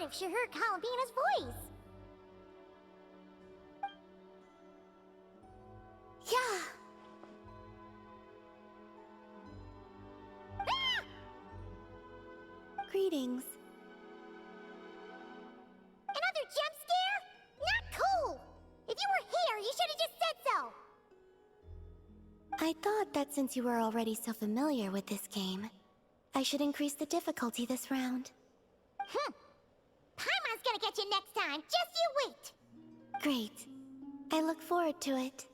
if she heard Columbina's voice. Yeah. Ah! Greetings. Another jump scare? Not cool! If you were here, you should have just said so! I thought that since you were already so familiar with this game, I should increase the difficulty this round. Paimon's gonna get you next time, just you wait! Great. I look forward to it.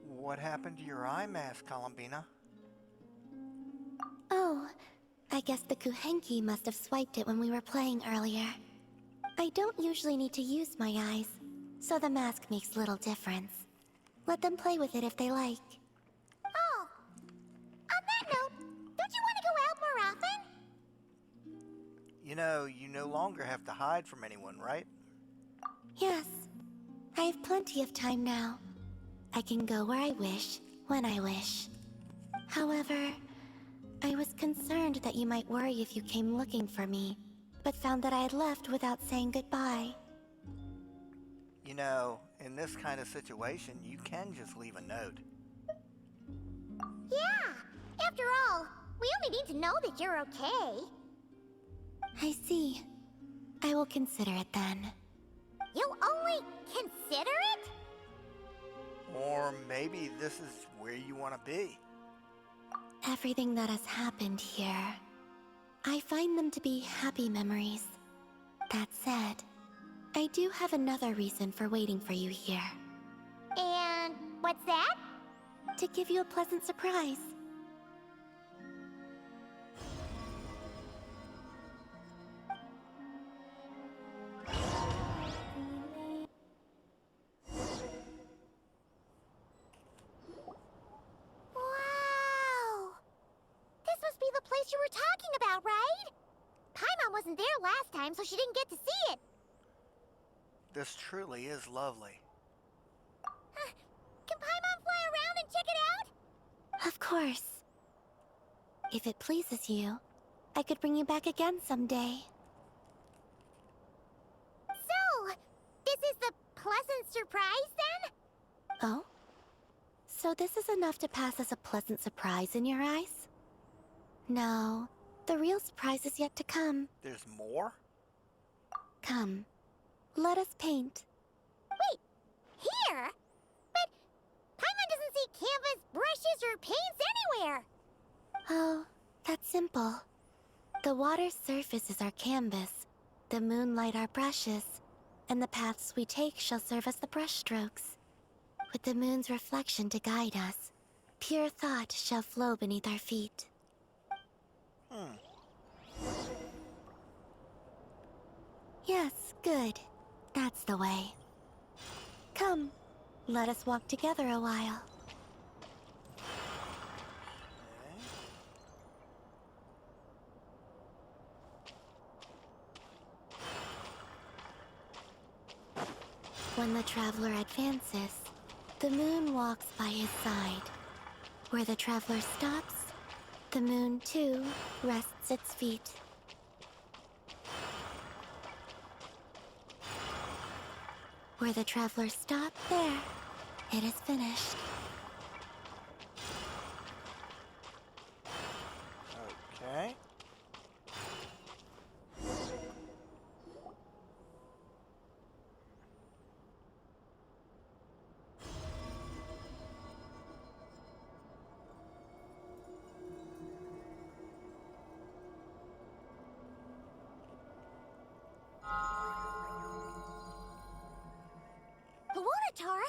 What happened to your eye mask, Columbina? Oh, I guess the Kuhenki must have swiped it when we were playing earlier. I don't usually need to use my eyes, so the mask makes little difference. Let them play with it if they like. Oh, on that note, don't you want to go out more often? You know, you no longer have to hide from anyone, right? Yes. I have plenty of time now. I can go where I wish, when I wish. However, I was concerned that you might worry if you came looking for me, but found that I had left without saying goodbye. You know, in this kind of situation, you can just leave a note. Yeah, after all, we only need to know that you're okay. I see. I will consider it then. You only consider it? Or maybe this is where you want to be. Everything that has happened here, I find them to be happy memories. That said, I do have another reason for waiting for you here. And what's that? To give you a pleasant surprise. Wow! This must be the place you were talking about, right? Paimon wasn't there last time, so she didn't get to see it. This truly is lovely. Can Paimon fly around and check it out? Of course. If it pleases you, I could bring you back again someday. So, this is the pleasant surprise then? Oh? So this is enough to pass as a pleasant surprise in your eyes? No, the real surprise is yet to come. There's more? Come, let us paint. Wait, here? But Paimon doesn't see canvas, brushes, or paints anywhere. Oh, that's simple. The water's surface is our canvas, the moonlight our brushes, and the paths we take shall serve as the brushstrokes. With the moon's reflection to guide us, pure thought shall flow beneath our feet. Yes, good. That's the way. Come, let us walk together a while. When the traveler advances, the moon walks by his side. Where the traveler stops, the moon too rests its feet. Where the traveler stopped, there, it is finished. Okay. Luonatar?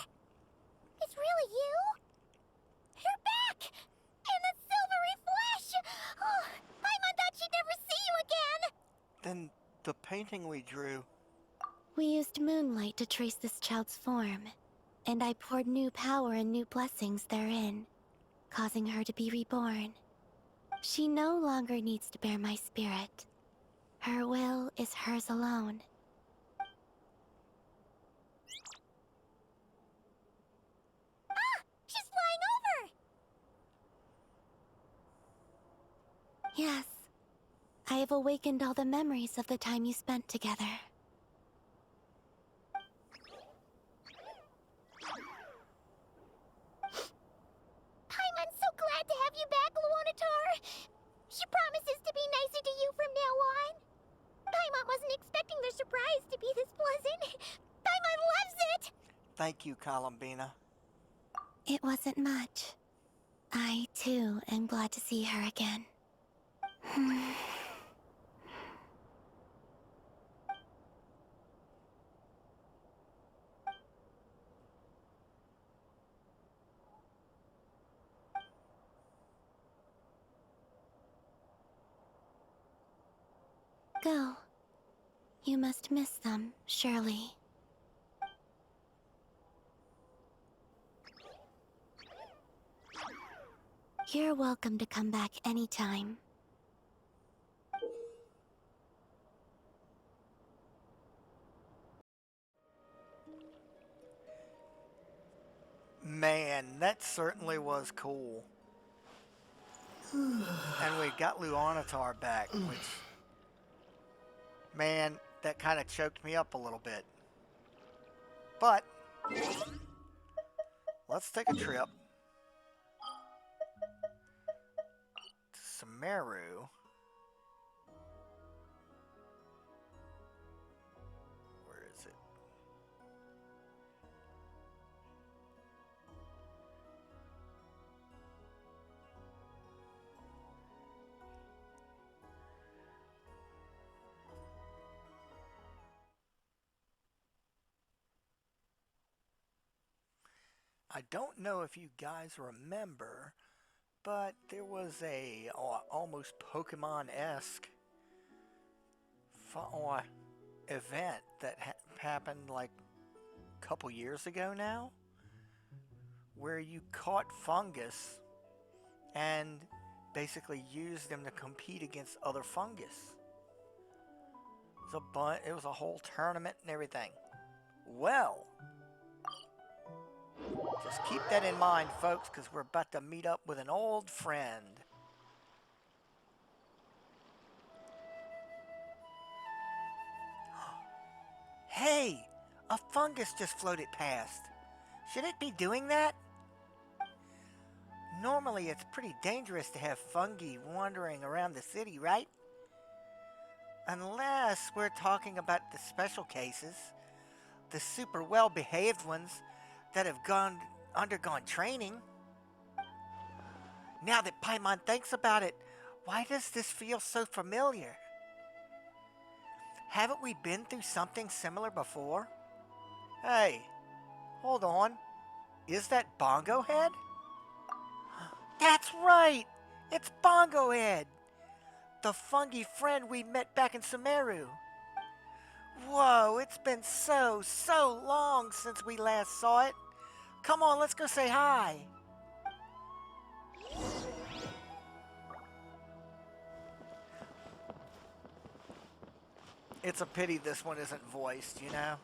It's really you? You're back! In the silvery flesh! Oh, Paimon thought she'd never see you again! Then the painting we drew... We used moonlight to trace this child's form, and I poured new power and new blessings therein, causing her to be reborn. She no longer needs to bear my spirit. Her will is hers alone. Ah! She's flying over! Yes, I have awakened all the memories of the time you spent together. Paimon's so glad to have you back, Luonatar. She promises to be nicer to you from now on. Paimon wasn't expecting the surprise to be this pleasant. Paimon loves it! Thank you, Columbina. It wasn't much. I, too, am glad to see her again. Go. You must miss them, surely. You're welcome to come back anytime. Man, that certainly was cool. And we got Luonatar back, which... Man, that kind of choked me up a little bit. But... let's take a trip to Sumeru. Where is it? I don't know if you guys remember, but there was a almost Pokemon-esque event that happened like a couple years ago now, where you caught fungus and basically used them to compete against other fungus. It was a whole tournament and everything. Well, just keep that in mind, folks, because we're about to meet up with an old friend. Hey, a fungus just floated past. Should it be doing that? Normally, it's pretty dangerous to have fungi wandering around the city, right? Unless we're talking about the special cases, the super well-behaved ones that have undergone training. Now that Paimon thinks about it, why does this feel so familiar? Haven't we been through something similar before? Hey, hold on. Is that Bongo-head? That's right! It's Bongo-head! The fungi friend we met back in Sumeru. Whoa, it's been so long since we last saw it. Come on, let's go say hi. It's a pity this one isn't voiced, you know?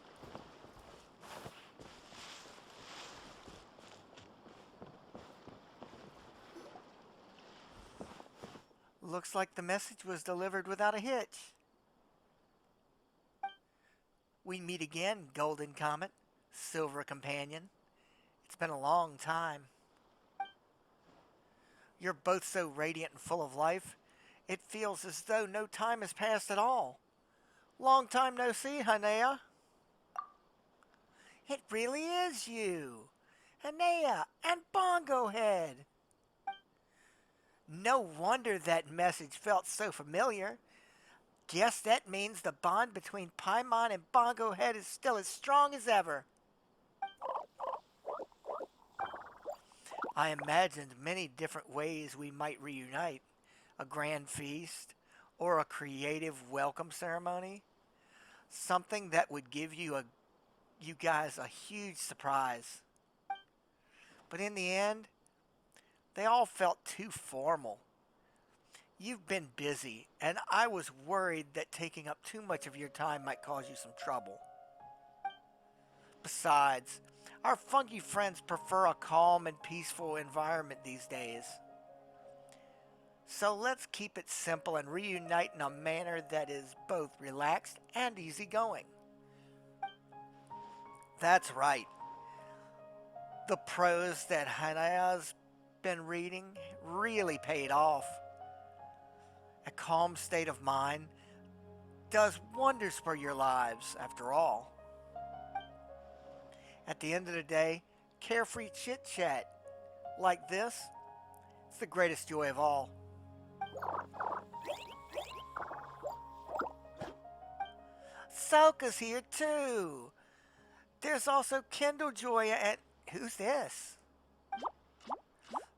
Looks like the message was delivered without a hitch. We meet again, Golden Comet, Silver Companion. It's been a long time. You're both so radiant and full of life, it feels as though no time has passed at all. Long time no see, Hanea. It really is you, Hanea and Bongo-head. No wonder that message felt so familiar. Guess that means the bond between Paimon and Bongo-head is still as strong as ever. I imagined many different ways we might reunite. A grand feast, or a creative welcome ceremony. Something that would give you guys a huge surprise. But in the end, they all felt too formal. You've been busy, and I was worried that taking up too much of your time might cause you some trouble. Besides, our fungi friends prefer a calm and peaceful environment these days. So let's keep it simple and reunite in a manner that is both relaxed and easygoing. That's right. The prose that Hanaya's been reading really paid off. A calm state of mind does wonders for your lives, after all. At the end of the day, carefree chit chat like this is the greatest joy of all. Soka's here too. There's also Kendall Joya and who's this?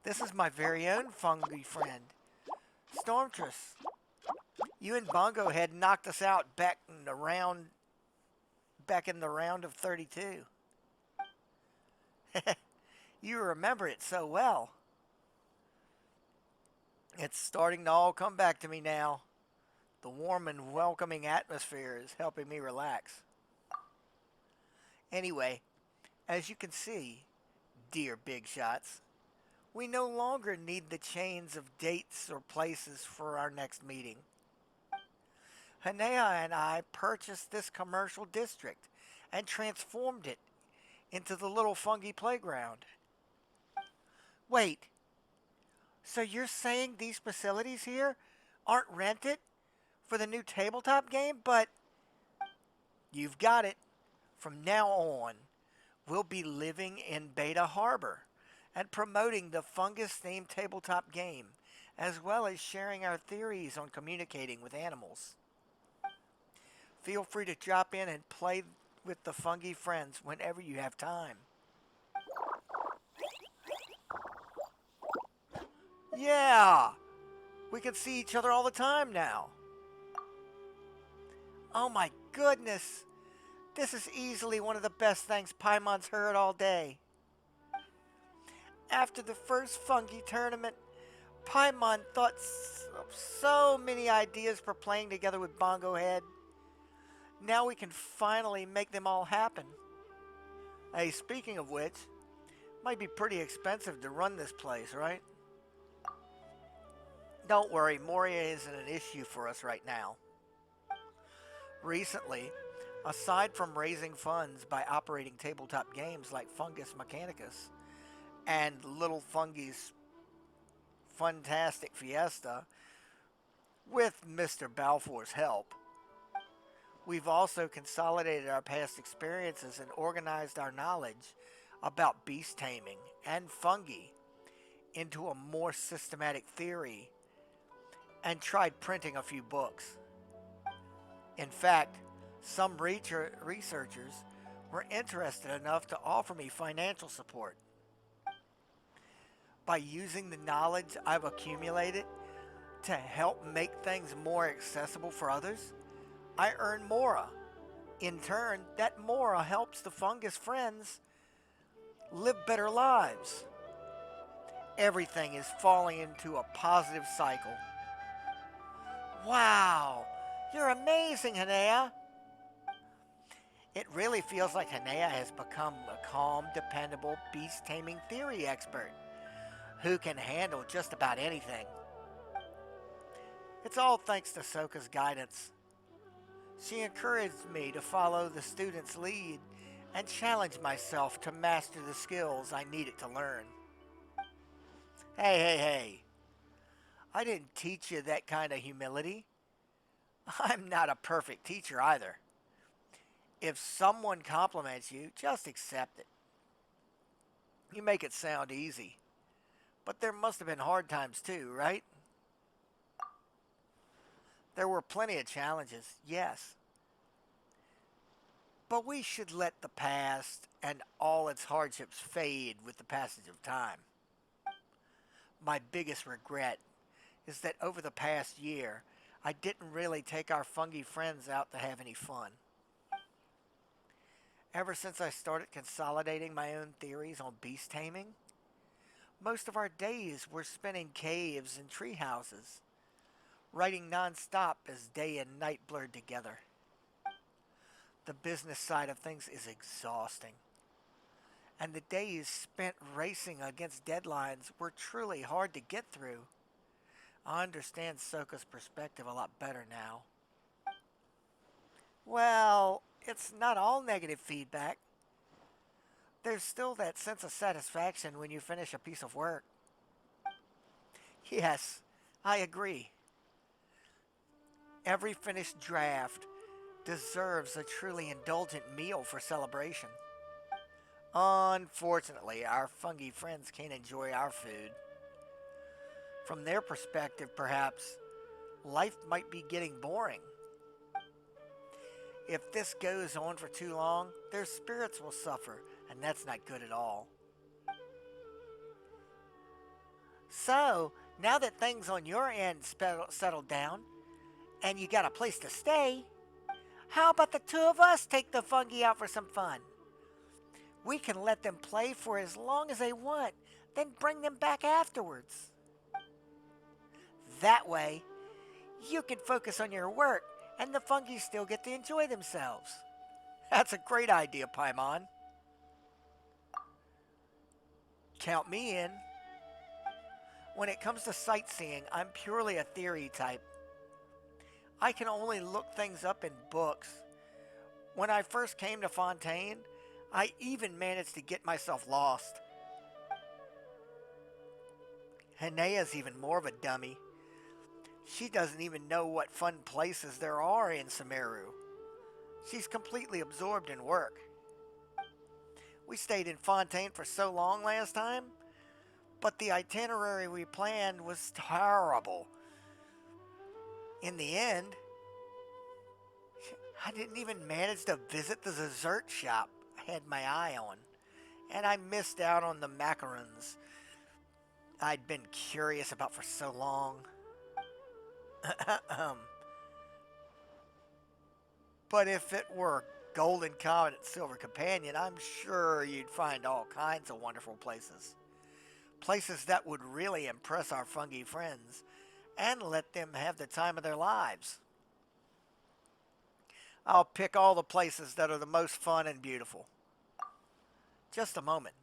This is my very own Fungi friend, Stormtress. You and Bongo-head knocked us out back in the round of 32. You remember it so well. It's starting to all come back to me now. The warm and welcoming atmosphere is helping me relax. Anyway, as you can see, dear big shots, we no longer need the chains of dates or places for our next meeting. Hanea and I purchased this commercial district and transformed it into the little fungi playground. Wait, so you're saying these facilities here aren't rented for the new tabletop game? But you've got it. From now on, we'll be living in Beta Harbor and promoting the fungus-themed tabletop game, as well as sharing our theories on communicating with animals. Feel free to drop in and play with the fungi friends whenever you have time. Yeah! We can see each other all the time now. Oh my goodness! This is easily one of the best things Paimon's heard all day. After the first fungi tournament, Paimon thought of so many ideas for playing together with Bongo-head. Now we can finally make them all happen. Hey, speaking of which, might be pretty expensive to run this place, right? Don't worry, Moria isn't an issue for us right now. Recently, aside from raising funds by operating tabletop games like Fungus Mechanicus and Little Fungi's Funtastic Fiesta, with Mr. Balfour's help, we've also consolidated our past experiences and organized our knowledge about beast taming and fungi into a more systematic theory and tried printing a few books. In fact, some researchers were interested enough to offer me financial support. By using the knowledge I've accumulated to help make things more accessible for others, I earn Mora. In turn, that Mora helps the fungus friends live better lives. Everything is falling into a positive cycle. Wow, you're amazing, Hanea. It really feels like Hanea has become a calm, dependable beast-taming theory expert who can handle just about anything. It's all thanks to Soka's guidance. She encouraged me to follow the student's lead and challenge myself to master the skills I needed to learn. Hey. I didn't teach you that kind of humility. I'm not a perfect teacher either. If someone compliments you, just accept it. You make it sound easy. But there must have been hard times too, right? There were plenty of challenges, yes. But we should let the past and all its hardships fade with the passage of time. My biggest regret is that over the past year, I didn't really take our fungi friends out to have any fun. Ever since I started consolidating my own theories on beast taming, most of our days were spent in caves and tree houses, writing non-stop as day and night blurred together. The business side of things is exhausting, and the days spent racing against deadlines were truly hard to get through. I understand Soka's perspective a lot better now. Well, it's not all negative feedback. There's still that sense of satisfaction when you finish a piece of work. Yes, I agree. Every finished draft deserves a truly indulgent meal for celebration. Unfortunately, our fungi friends can't enjoy our food. From their perspective, perhaps, life might be getting boring. If this goes on for too long, their spirits will suffer, and that's not good at all. So, now that things on your end settled down, and you got a place to stay, how about the two of us take the fungi out for some fun? We can let them play for as long as they want, then bring them back afterwards. That way, you can focus on your work, and the fungi still get to enjoy themselves. That's a great idea, Paimon. Count me in. When it comes to sightseeing, I'm purely a theory type. I can only look things up in books. When I first came to Fontaine, I even managed to get myself lost. Hanea's even more of a dummy. She doesn't even know what fun places there are in Sumeru. She's completely absorbed in work. We stayed in Fontaine for so long last time, but the itinerary we planned was terrible. In the end, I didn't even manage to visit the dessert shop I had my eye on, and I missed out on the macarons I'd been curious about for so long. But if it were Golden Comet and Silver Companion, I'm sure you'd find all kinds of wonderful places. Places that would really impress our fungi friends and let them have the time of their lives. I'll pick all the places that are the most fun and beautiful. Just a moment.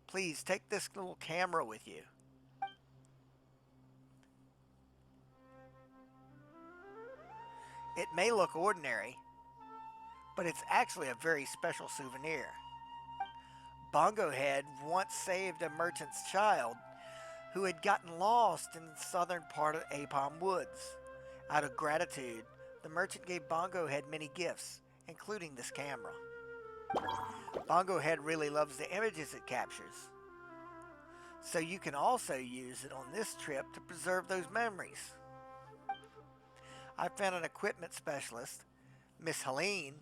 Please take this little camera with you. It may look ordinary, but it's actually a very special souvenir. Bongo-head once saved a merchant's child who had gotten lost in the southern part of Apom Woods. Out of gratitude, the merchant gave Bongo-head many gifts, including this camera. Bongo-head really loves the images it captures, so you can also use it on this trip to preserve those memories. I found an equipment specialist, Miss Helene,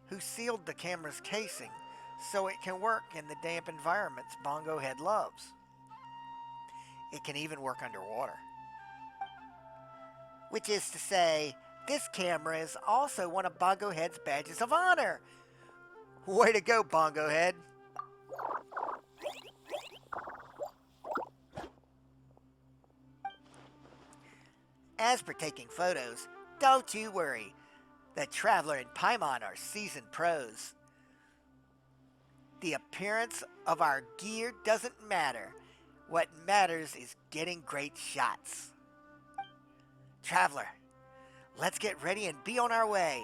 who sealed the camera's casing so it can work in the damp environments Bongo-head loves. It can even work underwater. Which is to say, this camera is also one of Bongo-head's badges of honor. Way to go, Bongo-head. As for taking photos, don't you worry. The Traveler and Paimon are seasoned pros. The appearance of our gear doesn't matter. What matters is getting great shots. Traveler, let's get ready and be on our way.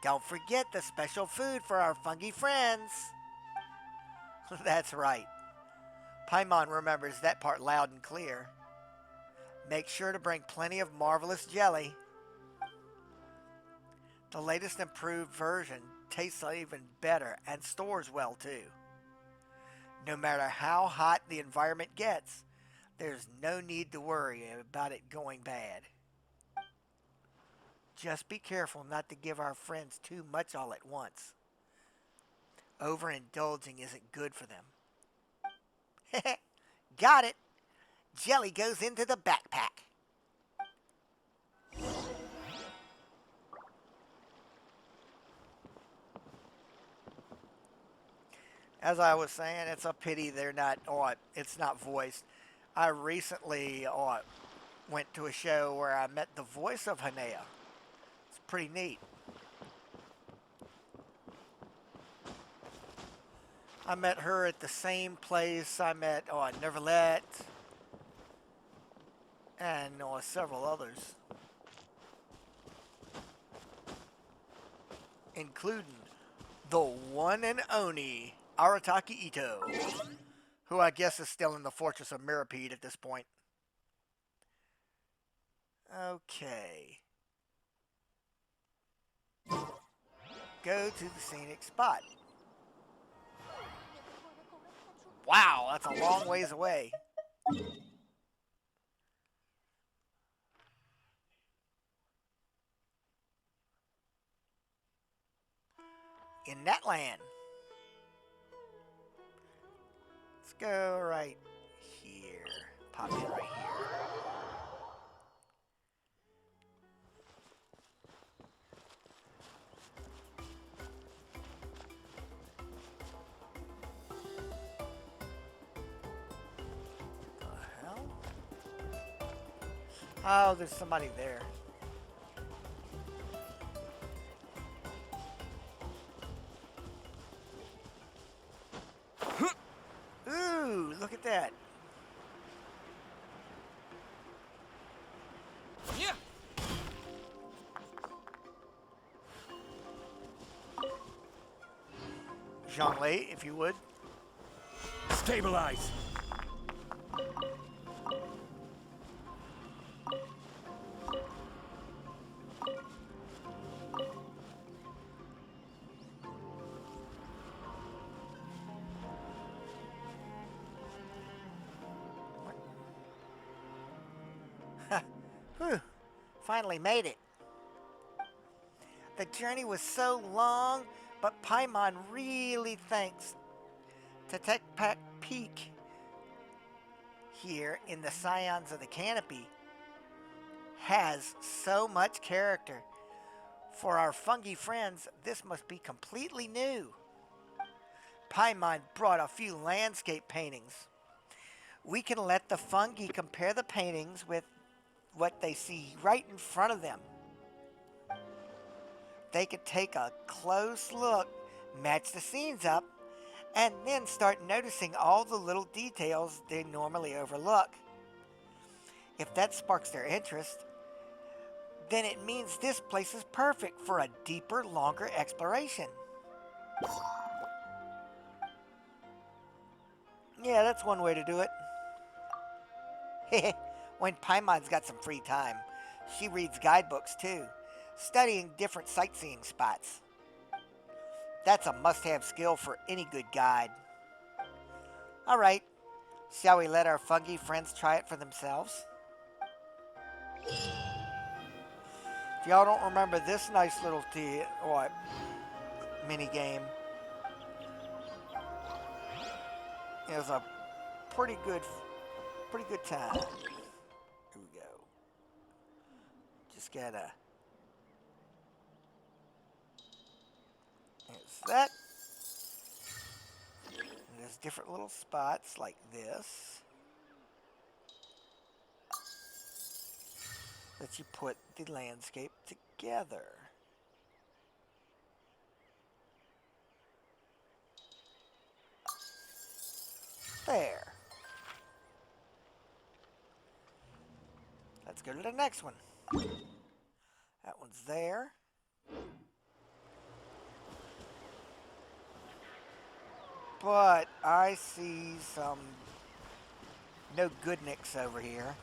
Don't forget the special food for our fungi friends. That's right. Paimon remembers that part loud and clear. Make sure to bring plenty of marvelous jelly. The latest improved version tastes even better and stores well too. No matter how hot the environment gets, there's no need to worry about it going bad. Just be careful not to give our friends too much all at once. Overindulging isn't good for them. Got it! Jelly goes into the backpack. As I was saying, it's a pity they're not, it's not voiced. I recently went to a show where I met the voice of Hanea. It's pretty neat. I met her at the same place I met Neverlet. and several others, including the one and only Arataki Ito, who I guess is still in the Fortress of Mirapede at this point. Okay. Go to the scenic spot. Wow, that's a long ways away. In that land. Let's go right here. Pop in right here. The hell? Oh, there's somebody there. Ooh, look at that. Yeah. Zhonglei, if you would. Stabilize. Whew, finally made it. The journey was so long, but Paimon really thinks to Tekpak Peak here in the Scions of the Canopy has so much character. For our fungi friends, this must be completely new. Paimon brought a few landscape paintings. We can let the fungi compare the paintings with what they see right in front of them. They could take a close look, match the scenes up, and then start noticing all the little details they normally overlook. If that sparks their interest, then it means this place is perfect for a deeper, longer exploration. Yeah, that's one way to do it. When Paimon's got some free time, she reads guidebooks too, studying different sightseeing spots. That's a must-have skill for any good guide. Alright, shall we let our fungi friends try it for themselves? If y'all don't remember this nice little mini game, it was a pretty good time. Here we go. Just gotta. There's that. And there's different little spots like this that you put the landscape together. There. Let's go to the next one. That one's there. But I see some no goodniks over here.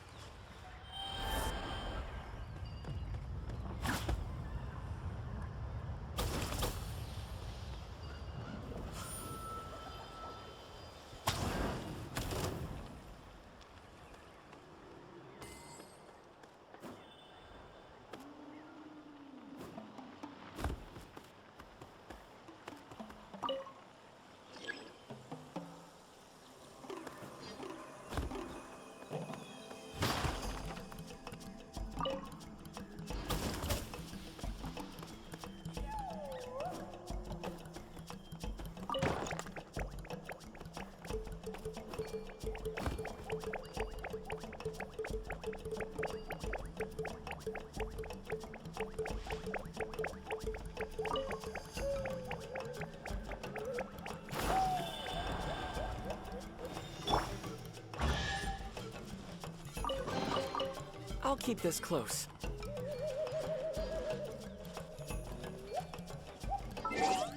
keep this close.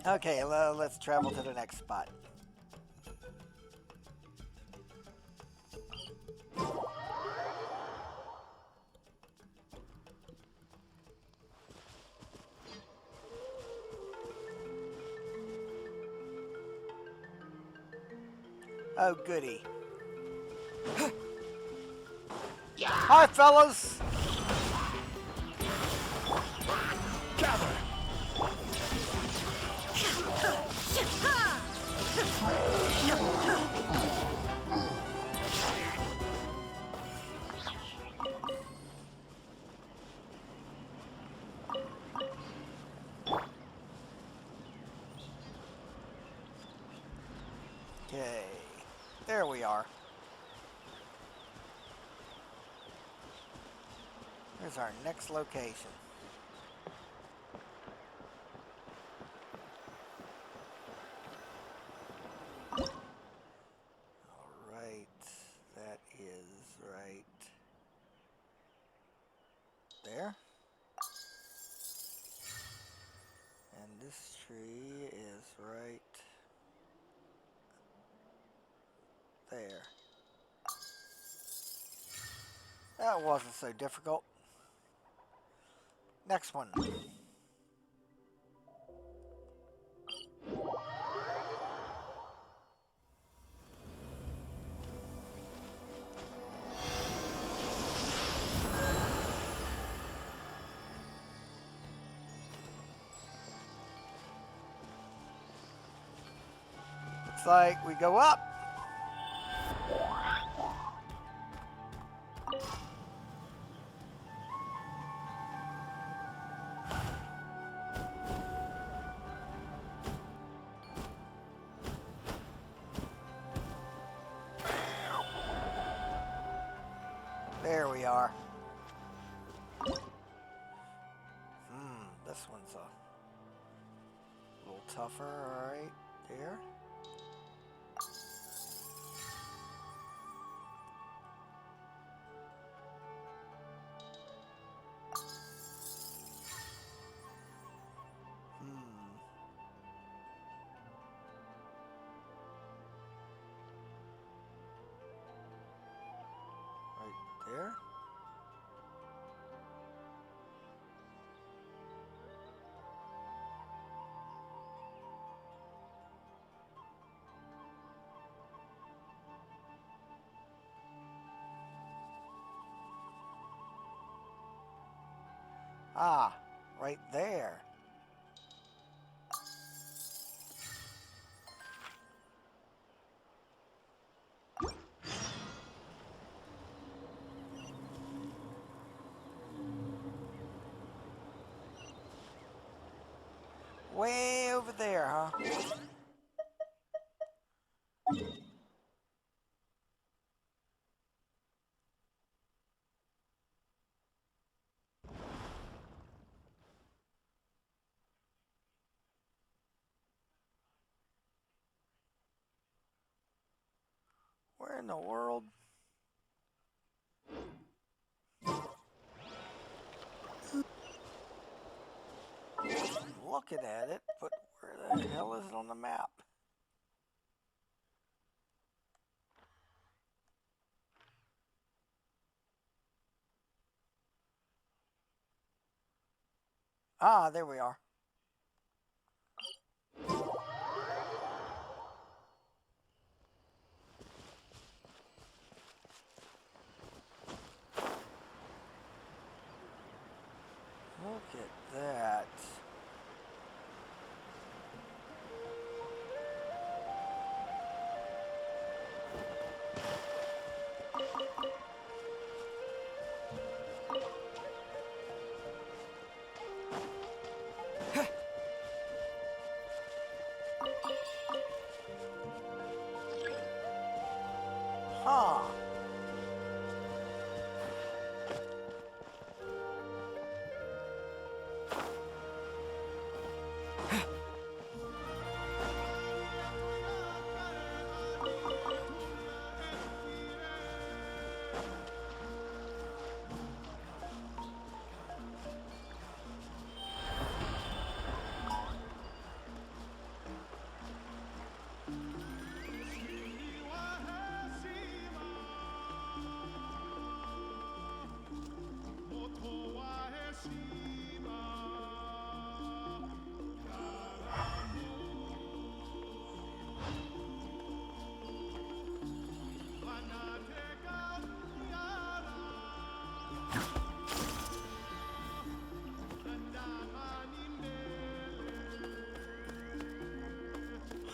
Okay, well, let's travel to the next spot. Oh, goody. Hi, fellas! Gather! Okay, there we are. Here's our next location. Alright, that is right there. And this tree is right there. That wasn't so difficult. Next one. Looks like we go up. There we are. This one's a little tougher, right there. Right there. Ah, right there. Way over there, huh? Where in the world? Looking at it, but where the hell is it on the map? Ah, there we are. Look at that. Huh.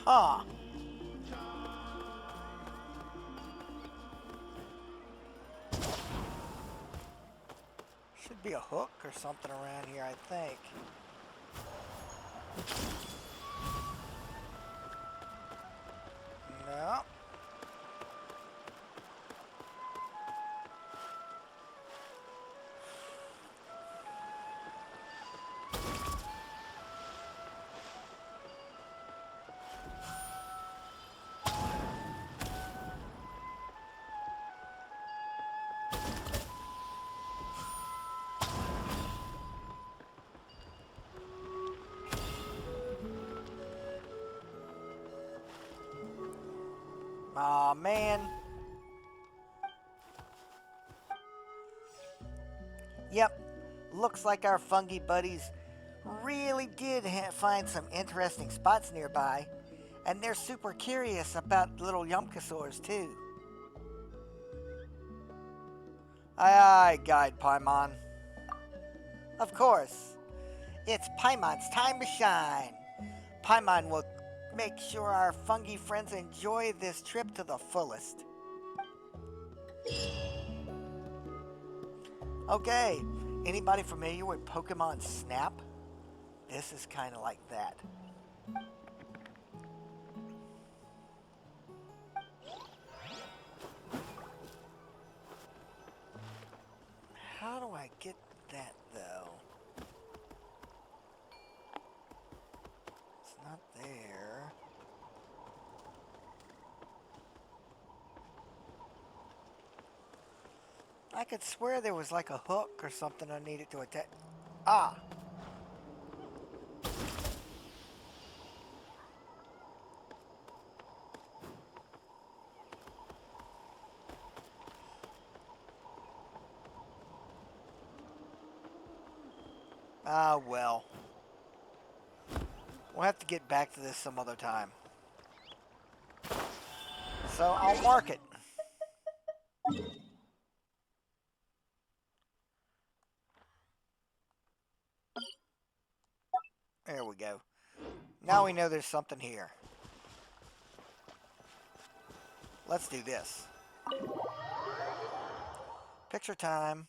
Huh. Should be a hook or something around here, I think. No. Aw, man. Yep. Looks like our fungi buddies really did find some interesting spots nearby. And they're super curious about little Yumkasaurs, too. Aye, aye, Guide Paimon. Of course. It's Paimon's time to shine. Paimon will make sure our fungi friends enjoy this trip to the fullest. Okay, anybody familiar with Pokemon Snap? This is kind of like that. How do I get that, though? It's not there. I could swear there was like a hook or something I needed to attach. Ah! Ah, well. We'll have to get back to this some other time. So I'll mark it. There we go. Now we know there's something here. Let's do this. Picture time.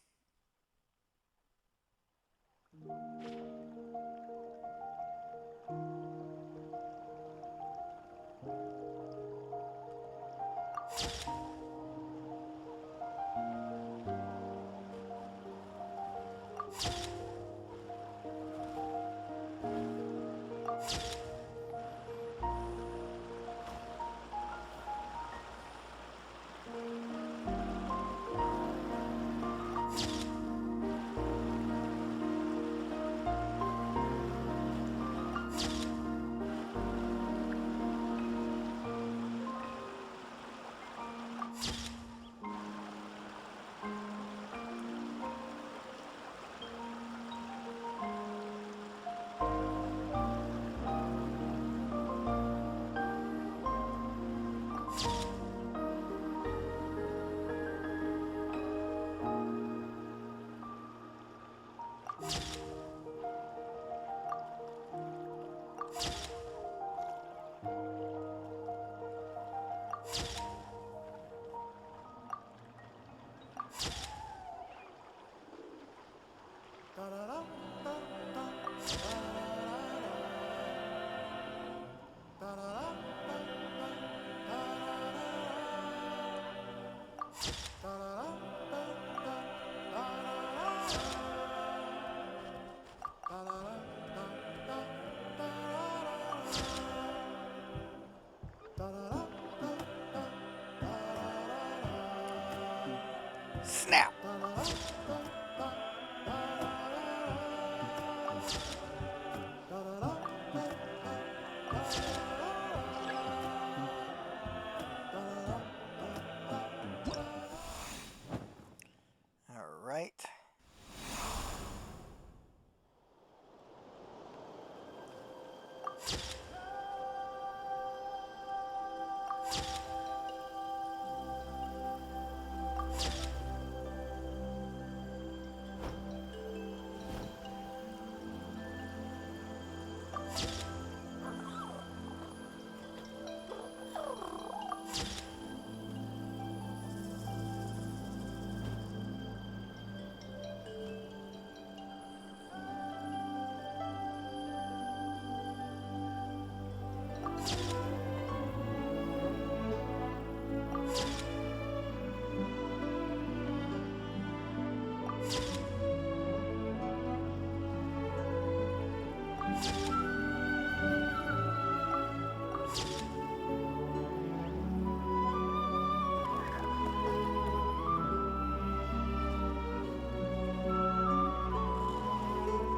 Snap.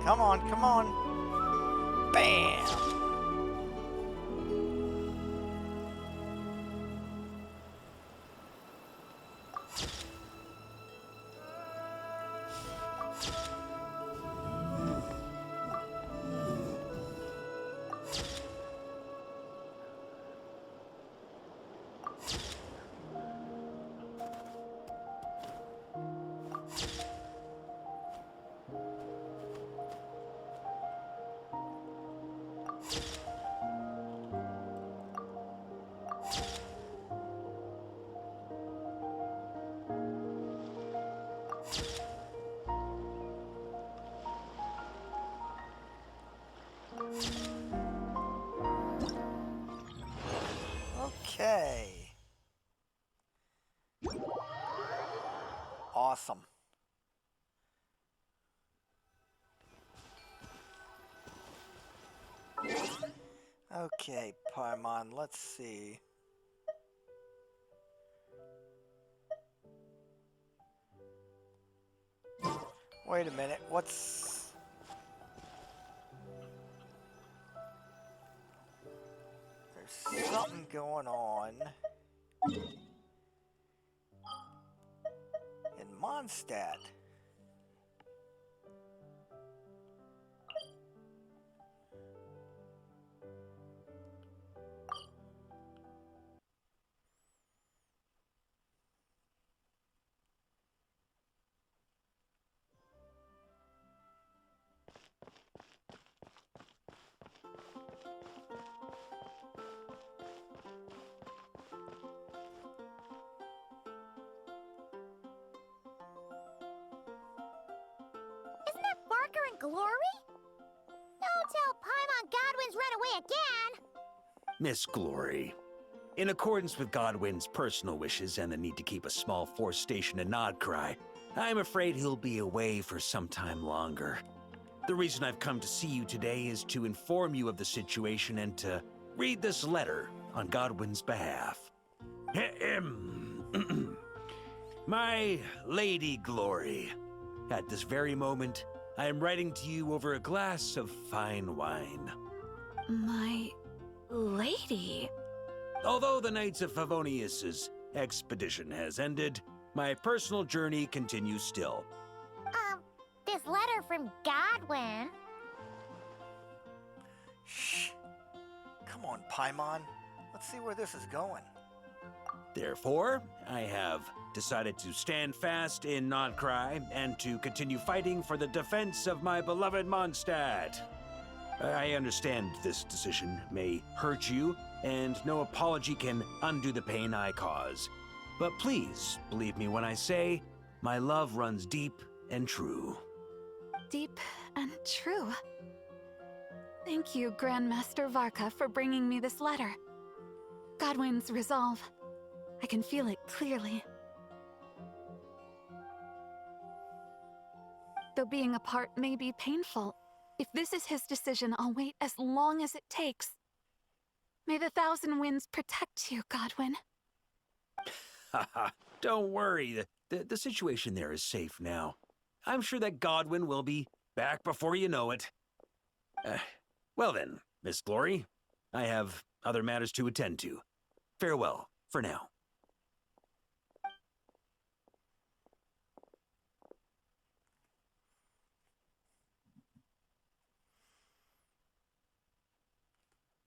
Come on, come on. Bam! Okay. Awesome. Okay, Paimon, let's see. Wait a minute, what's... There's something going on in Mondstadt. Isn't that Barker and Glory? Don't tell Paimon Godwin's run away again! Miss Glory, in accordance with Godwin's personal wishes and the need to keep a small force stationed in Nodcry, I'm afraid he'll be away for some time longer. The reason I've come to see you today is to inform you of the situation and to read this letter on Godwin's behalf. Ahem. My Lady Glory, at this very moment, I am writing to you over a glass of fine wine. My lady. Although the Knights of Favonius's expedition has ended, my personal journey continues still. This letter from Godwin. Shh. Come on, Paimon. Let's see where this is going. Therefore, I have decided to stand fast in Nodcry and to continue fighting for the defense of my beloved Mondstadt. I understand this decision may hurt you, and no apology can undo the pain I cause. But please, believe me when I say, my love runs deep and true. Deep and true. Thank you, Grandmaster Varka, for bringing me this letter. Godwin's resolve. I can feel it clearly. Though being apart may be painful, if this is his decision, I'll wait as long as it takes. May the Thousand Winds protect you, Godwin. Haha, don't worry. The situation there is safe now. I'm sure that Godwin will be back before you know it. Well then, Miss Glory, I have other matters to attend to. Farewell, for now.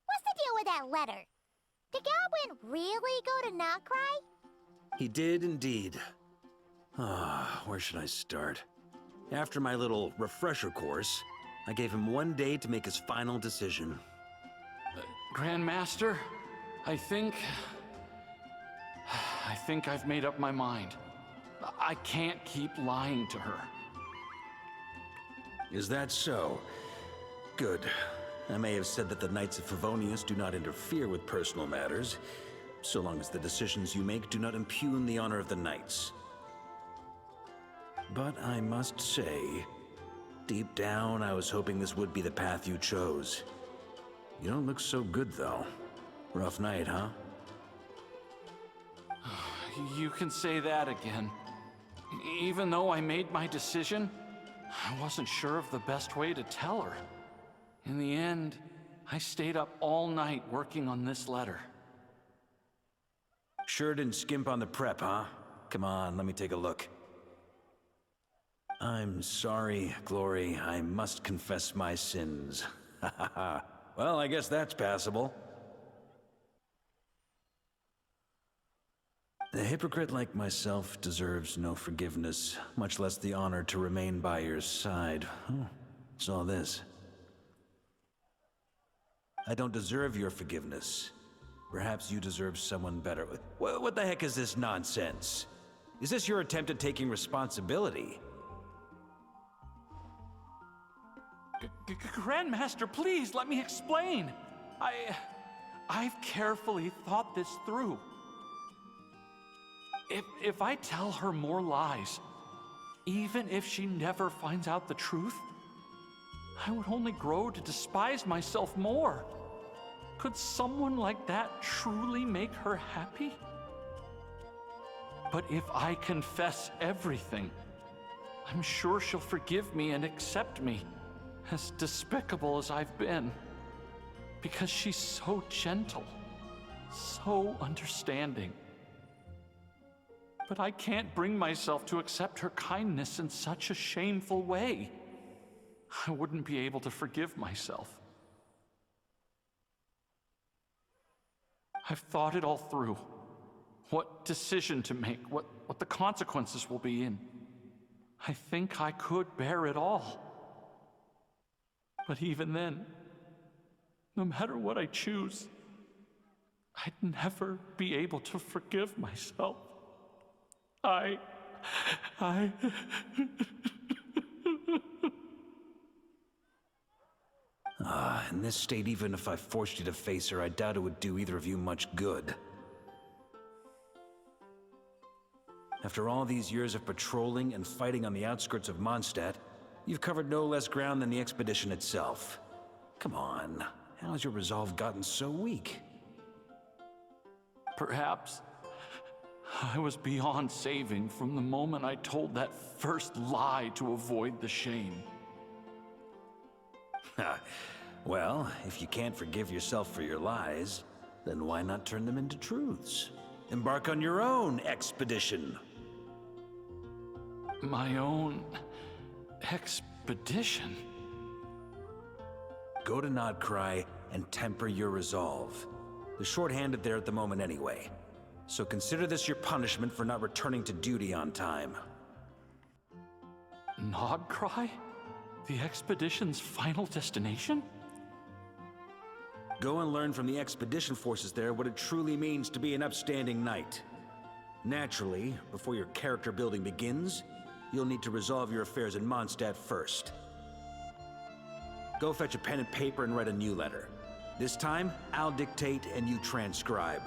What's the deal with that letter? Did Godwin really go to Nodcry? He did indeed. Where should I start? After my little refresher course, I gave him 1 day to make his final decision. Grandmaster, I think I've made up my mind. I can't keep lying to her. Is that so? Good. I may have said that the Knights of Favonius do not interfere with personal matters, so long as the decisions you make do not impugn the honor of the Knights. But I must say, deep down, I was hoping this would be the path you chose. You don't look so good, though. Rough night, huh? You can say that again. Even though I made my decision, I wasn't sure of the best way to tell her. In the end, I stayed up all night working on this letter. Sure didn't skimp on the prep, huh? Come on, let me take a look. I'm sorry, Glory. I must confess my sins. Ha ha ha. Well, I guess that's passable. A hypocrite like myself deserves no forgiveness, much less the honor to remain by your side. What's all this? I don't deserve your forgiveness. Perhaps you deserve someone better. What the heck is this nonsense? Is this your attempt at taking responsibility? Grandmaster, please let me explain. I've carefully thought this through. If I tell her more lies, even if she never finds out the truth, I would only grow to despise myself more. Could someone like that truly make her happy? But if I confess everything, I'm sure she'll forgive me and accept me, as despicable as I've been. Because she's so gentle, so understanding. But I can't bring myself to accept her kindness in such a shameful way. I wouldn't be able to forgive myself. I've thought it all through. What decision to make, what the consequences will be, and I think I could bear it all. But even then, no matter what I choose, I'd never be able to forgive myself. In this state, even if I forced you to face her, I doubt it would do either of you much good. After all these years of patrolling and fighting on the outskirts of Mondstadt, you've covered no less ground than the expedition itself. Come on, how has your resolve gotten so weak? Perhaps I was beyond saving from the moment I told that first lie to avoid the shame. Well, if you can't forgive yourself for your lies, then why not turn them into truths? Embark on your own expedition. My own expedition? Go to Nodcry and temper your resolve. They're short-handed there at the moment anyway. So consider this your punishment for not returning to duty on time. Nodcry? The expedition's final destination? Go and learn from the expedition forces there what it truly means to be an upstanding knight. Naturally, before your character building begins, you'll need to resolve your affairs in Mondstadt first. Go fetch a pen and paper and write a new letter. This time, I'll dictate and you transcribe.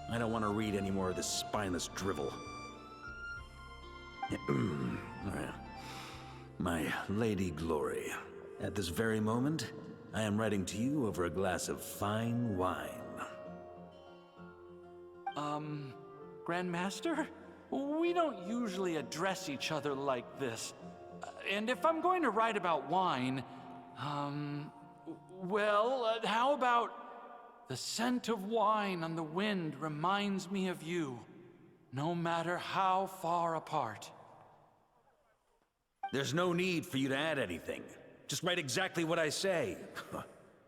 I don't want to read any more of this spineless drivel. My Lady Glory, at this very moment, I am writing to you over a glass of fine wine. Grandmaster? We don't usually address each other like this. And if I'm going to write about wine, how about... The scent of wine on the wind reminds me of you, no matter how far apart. There's no need for you to add anything. Just write exactly what I say.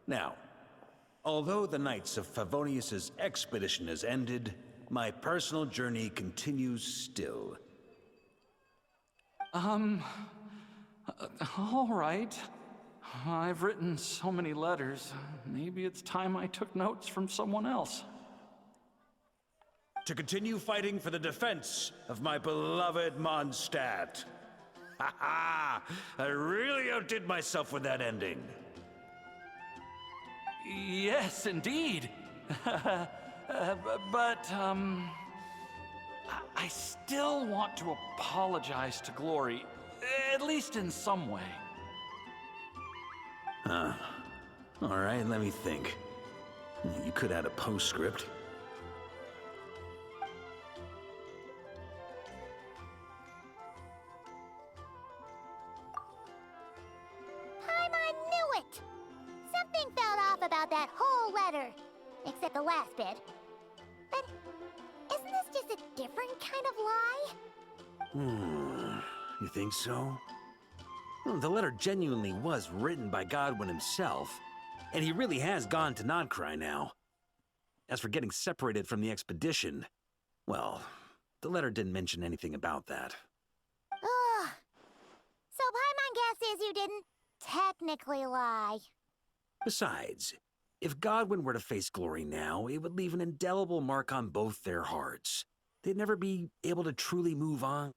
Now, although the Knights of Favonius's expedition has ended, my personal journey continues still. All right. I've written so many letters. Maybe it's time I took notes from someone else. To continue fighting for the defense of my beloved Mondstadt. Ha ha! I really outdid myself with that ending. Yes, indeed. But I still want to apologize to Glory, at least in some way. All right, let me think. You could add a postscript. about that whole letter. Except the last bit. But isn't this just a different kind of lie? You think so? Well, the letter genuinely was written by Godwin himself, and he really has gone to Nodcry now. As for getting separated from the expedition, well, the letter didn't mention anything about that. Ugh. So Paimon guesses you didn't technically lie. Besides, if Godwin were to face Glory now, it would leave an indelible mark on both their hearts. They'd never be able to truly move on.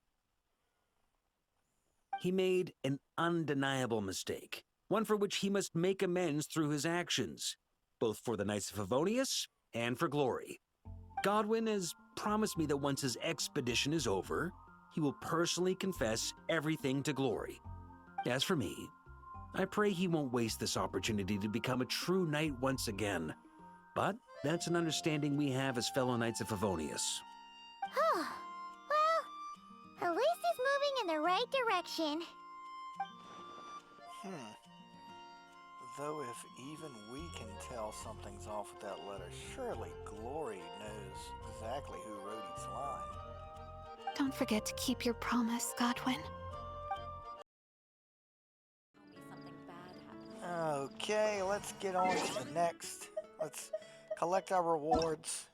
He made an undeniable mistake, one for which he must make amends through his actions, both for the Knights of Favonius and for Glory. Godwin has promised me that once his expedition is over, he will personally confess everything to Glory. As for me, I pray he won't waste this opportunity to become a true knight once again. But that's an understanding we have as fellow Knights of Favonius. Well, at least he's moving in the right direction. Though if even we can tell something's off with that letter, surely Glory knows exactly who wrote each line. Don't forget to keep your promise, Godwin. Okay, let's get on to the next. Let's collect our rewards.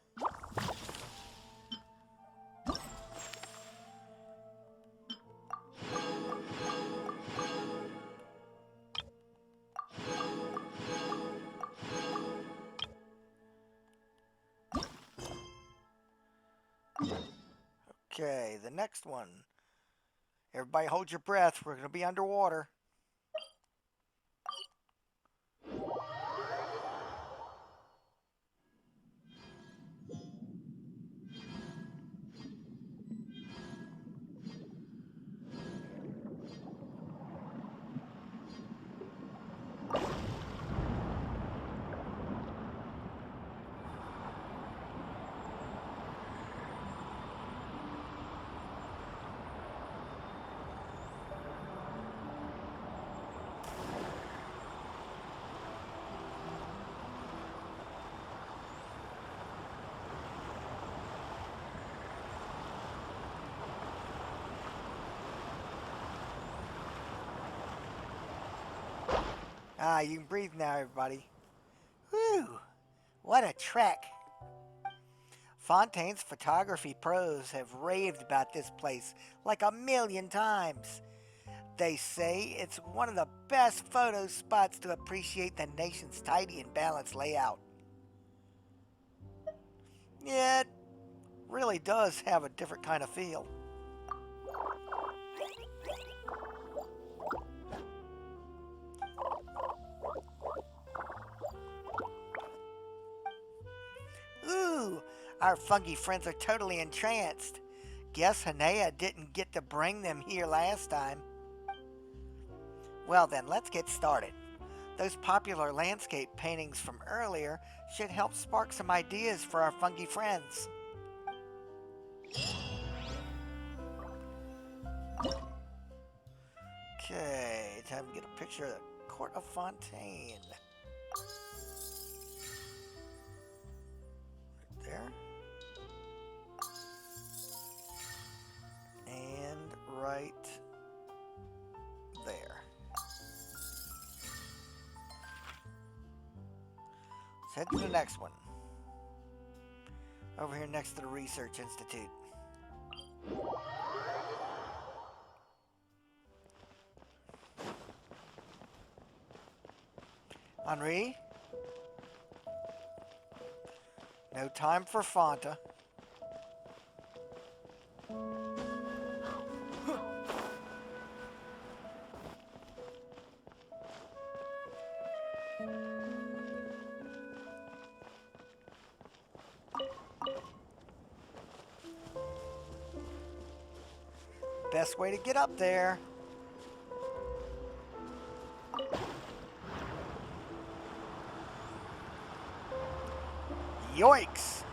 Okay, the next one. Everybody hold your breath. We're going to be underwater. You can breathe now, everybody. Whew, what a trek. Fontaine's photography pros have raved about this place like 1,000,000 times. They say it's one of the best photo spots to appreciate the nation's tidy and balanced layout. Yeah, it really does have a different kind of feel. Ooh, our fungi friends are totally entranced. Guess Hanea didn't get to bring them here last time. Well then, let's get started. Those popular landscape paintings from earlier should help spark some ideas for our fungi friends. Okay, time to get a picture of the Court of Fontaine. Right there. And right there. Let's head to the next one. Over here next to the Research Institute. Henri? No time for Fanta. Best way to get up there. Yoicks!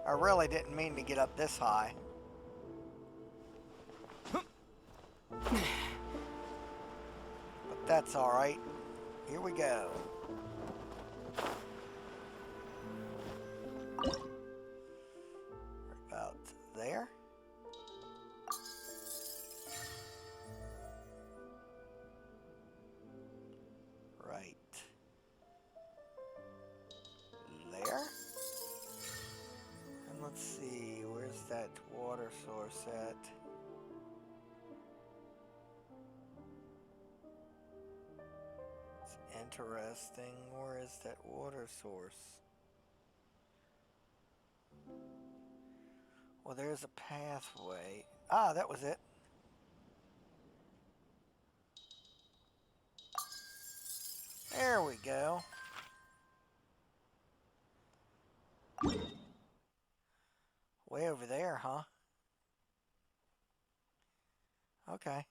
I really didn't mean to get up this high. But that's alright. Here we go. About there. Right there. And let's see, where's that water source at? It's interesting. Where is that water source? Well, there's a pathway. Ah, that was it. There we go. Way over there, huh? Okay.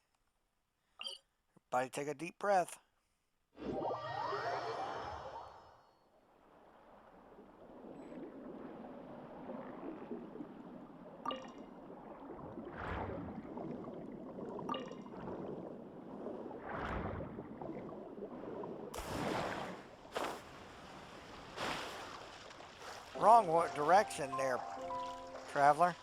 Everybody take a deep breath. Wrong direction there, Traveler.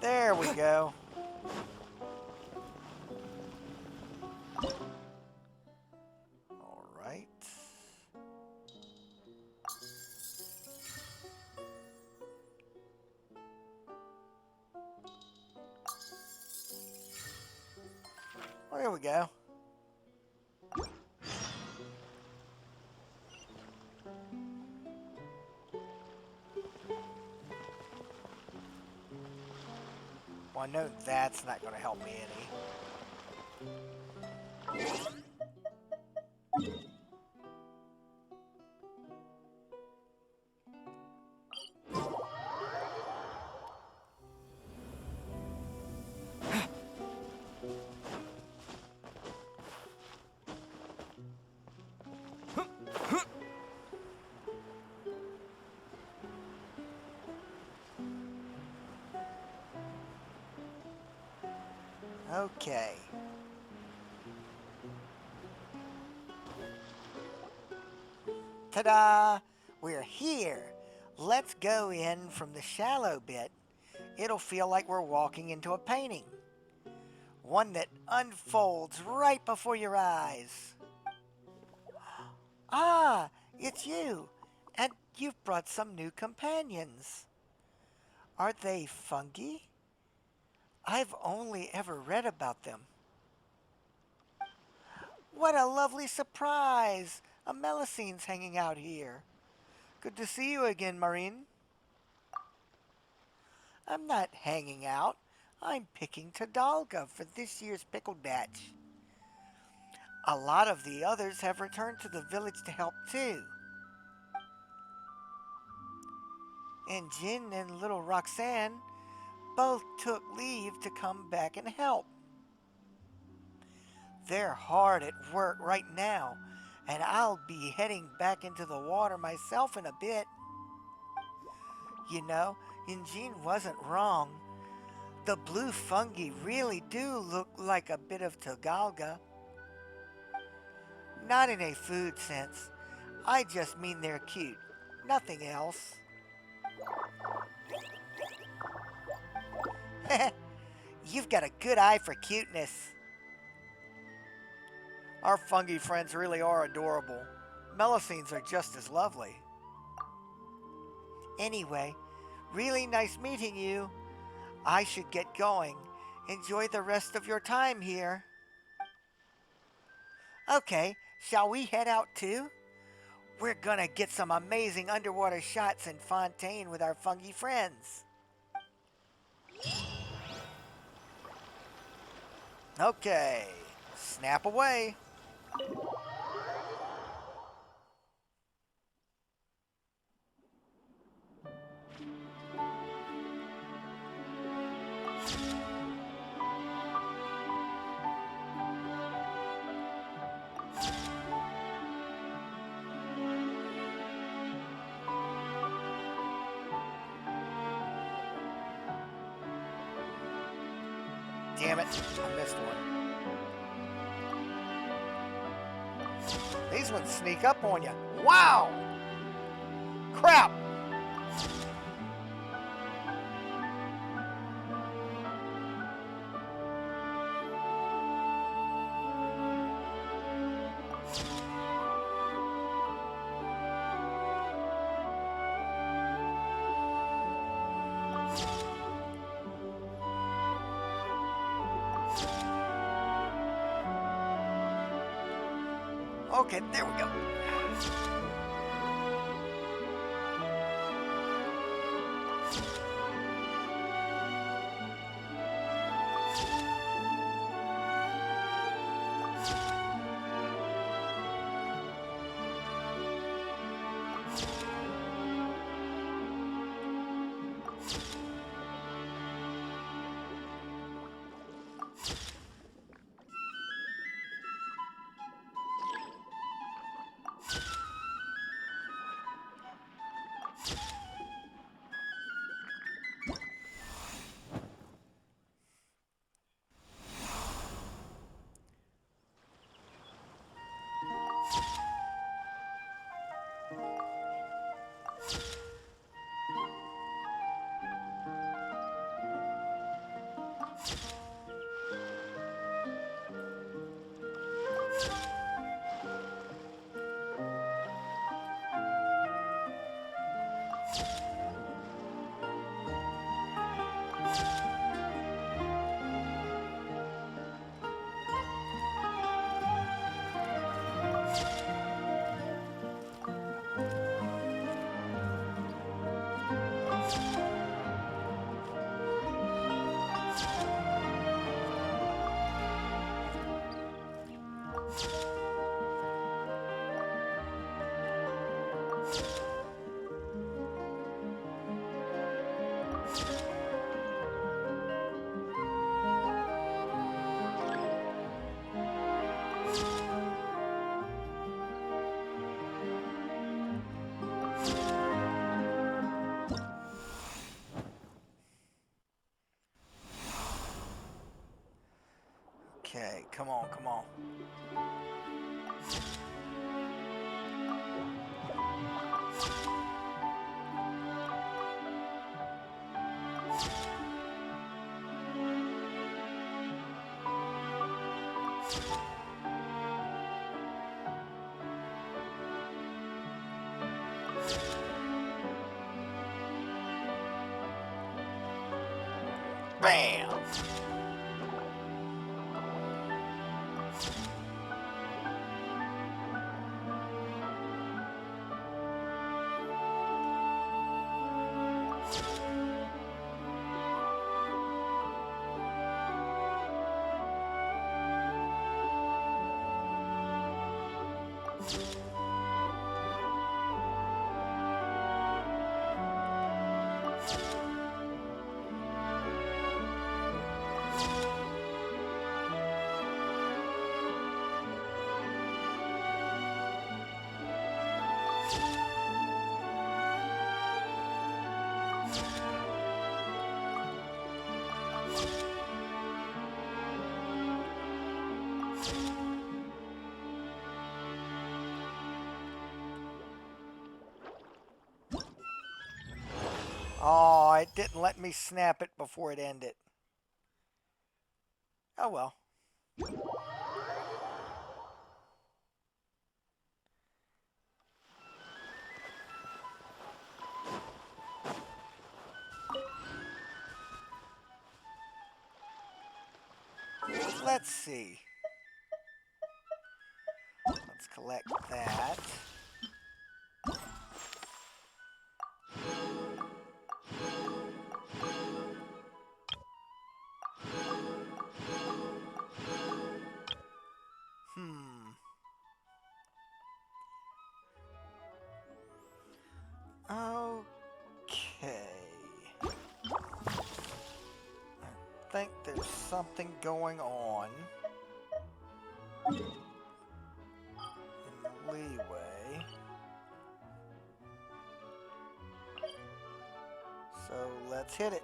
There we go. All right. Well, there we go. Well, I know that's not going to help me any. Okay. Ta-da! We're here. Let's go in from the shallow bit. It'll feel like we're walking into a painting. One that unfolds right before your eyes. Ah, it's you. And you've brought some new companions. Are they fungi? I've only ever read about them. What a lovely surprise! A Melicene's hanging out here. Good to see you again, Marine. I'm not hanging out. I'm picking Tadalga for this year's pickle batch. A lot of the others have returned to the village to help too. And Jin and little Roxanne both took leave to come back and help. They're hard at work right now, and I'll be heading back into the water myself in a bit. You know, Jin wasn't wrong. The blue fungi really do look like a bit of Tagalga. Not in a food sense. I just mean they're cute. Nothing else. You've got a good eye for cuteness. Our fungi friends really are adorable. Melicenes are just as lovely. Anyway, really nice meeting you. I should get going. Enjoy the rest of your time here. Okay, shall we head out too? We're gonna get some amazing underwater shots in Fontaine with our fungi friends. Okay, snap away. damn it. I missed one. These ones sneak up on you. Wow! Crap! Okay, there we go. Okay, come on, come on. Bam! Oh, it didn't let me snap it before it ended. Oh well. Let's see. Let's collect that. Okay. I think there's something going on in the leeway. So let's hit it.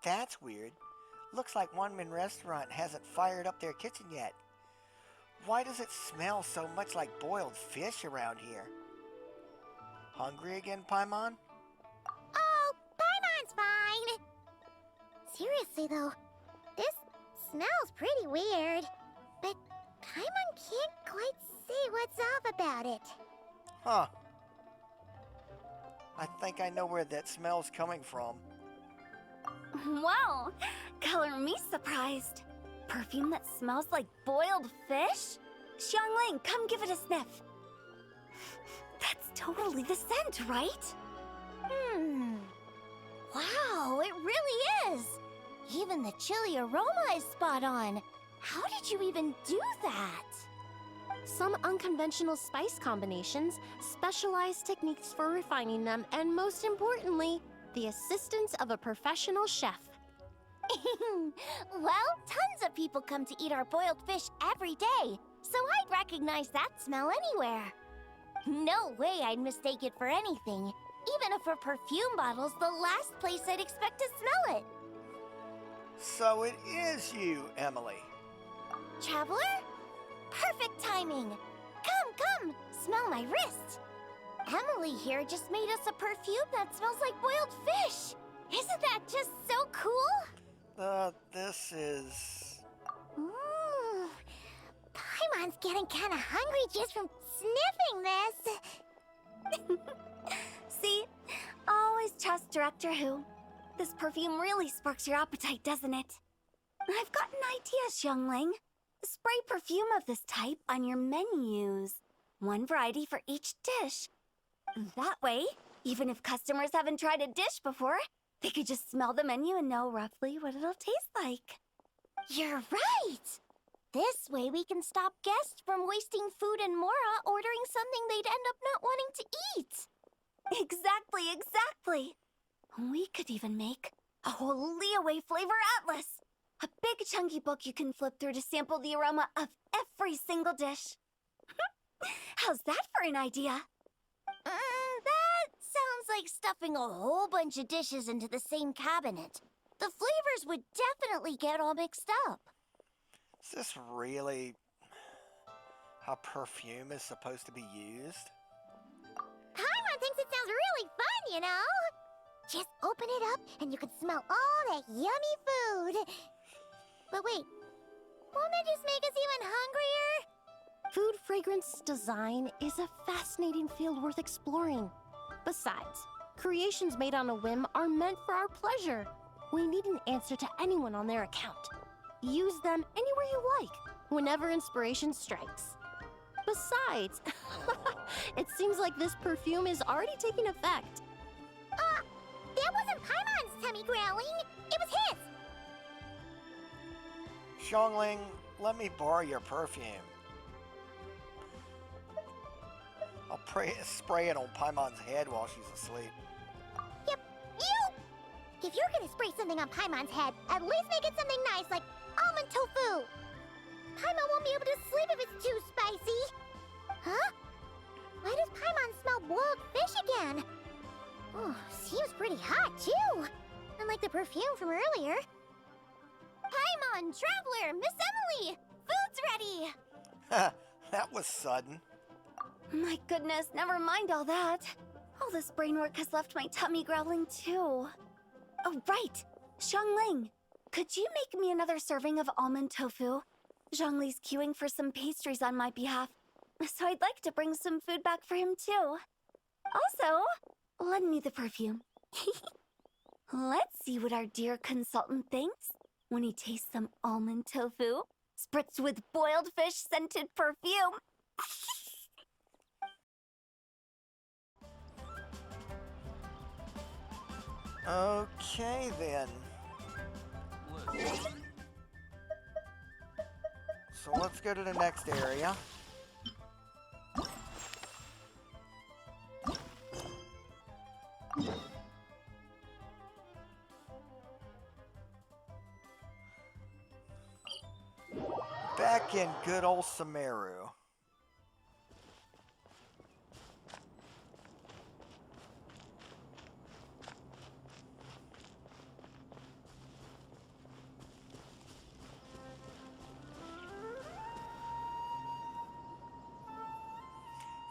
That's weird. Looks like One Man Restaurant hasn't fired up their kitchen yet. Why does it smell so much like boiled fish around here? Hungry again, Paimon? Oh, Paimon's fine. Seriously though, this smells pretty weird. But Paimon can't quite see what's off about it. Huh. I think I know where that smell's coming from. Wow, color me surprised. Perfume that smells like boiled fish? Xiangling, come give it a sniff. That's totally the scent, right? Wow, it really is. Even the chili aroma is spot on. How did you even do that? Some unconventional spice combinations, specialized techniques for refining them, and most importantly, the assistance of a professional chef. Well, tons of people come to eat our boiled fish every day, so I'd recognize that smell anywhere. No way I'd mistake it for anything. Even if for perfume bottle's the last place I'd expect to smell it. So it is you, Emily. Traveler? Perfect timing. Come, smell my wrist. Emily here just made us a perfume that smells like boiled fish. Isn't that just so cool? This is... Ooh, Paimon's getting kinda hungry just from sniffing this. See? Always trust Director Who. This perfume really sparks your appetite, doesn't it? I've got an idea, Xiangling. Spray perfume of this type on your menus. One variety for each dish. That way, even if customers haven't tried a dish before, they could just smell the menu and know roughly what it'll taste like. You're right! This way we can stop guests from wasting food and Mora ordering something they'd end up not wanting to eat. Exactly. We could even make a whole Leeway flavor atlas. A big chunky book you can flip through to sample the aroma of every single dish. How's that for an idea? That sounds like stuffing a whole bunch of dishes into the same cabinet. The flavors would definitely get all mixed up. Is this really how perfume is supposed to be used? Paimon thinks it sounds really fun, you know? Just open it up and you can smell all that yummy food. But wait, won't that just make us even hungrier? Food fragrance design is a fascinating field worth exploring. Besides, creations made on a whim are meant for our pleasure. We need an answer to anyone on their account. Use them anywhere you like, whenever inspiration strikes. Besides, it seems like this perfume is already taking effect. That wasn't Paimon's tummy growling. It was his. Xiangling, let me borrow your perfume. I'll spray it on Paimon's head while she's asleep. Yep, you! If you're gonna spray something on Paimon's head, at least make it something nice like almond tofu. Paimon won't be able to sleep if it's too spicy. Huh? Why does Paimon smell boiled fish again? Oh, seems pretty hot too. Unlike the perfume from earlier. Paimon, Traveler, Miss Emily! Food's ready! That was sudden. My goodness, never mind all that. All this brain work has left my tummy growling too. Oh, right! Xiangling, could you make me another serving of almond tofu? Zhongli's queuing for some pastries on my behalf, so I'd like to bring some food back for him too. Also, lend me the perfume. Let's see what our dear consultant thinks when he tastes some almond tofu, spritzed with boiled fish scented perfume. Okay then. So let's go to the next area. Back in good old Sumeru.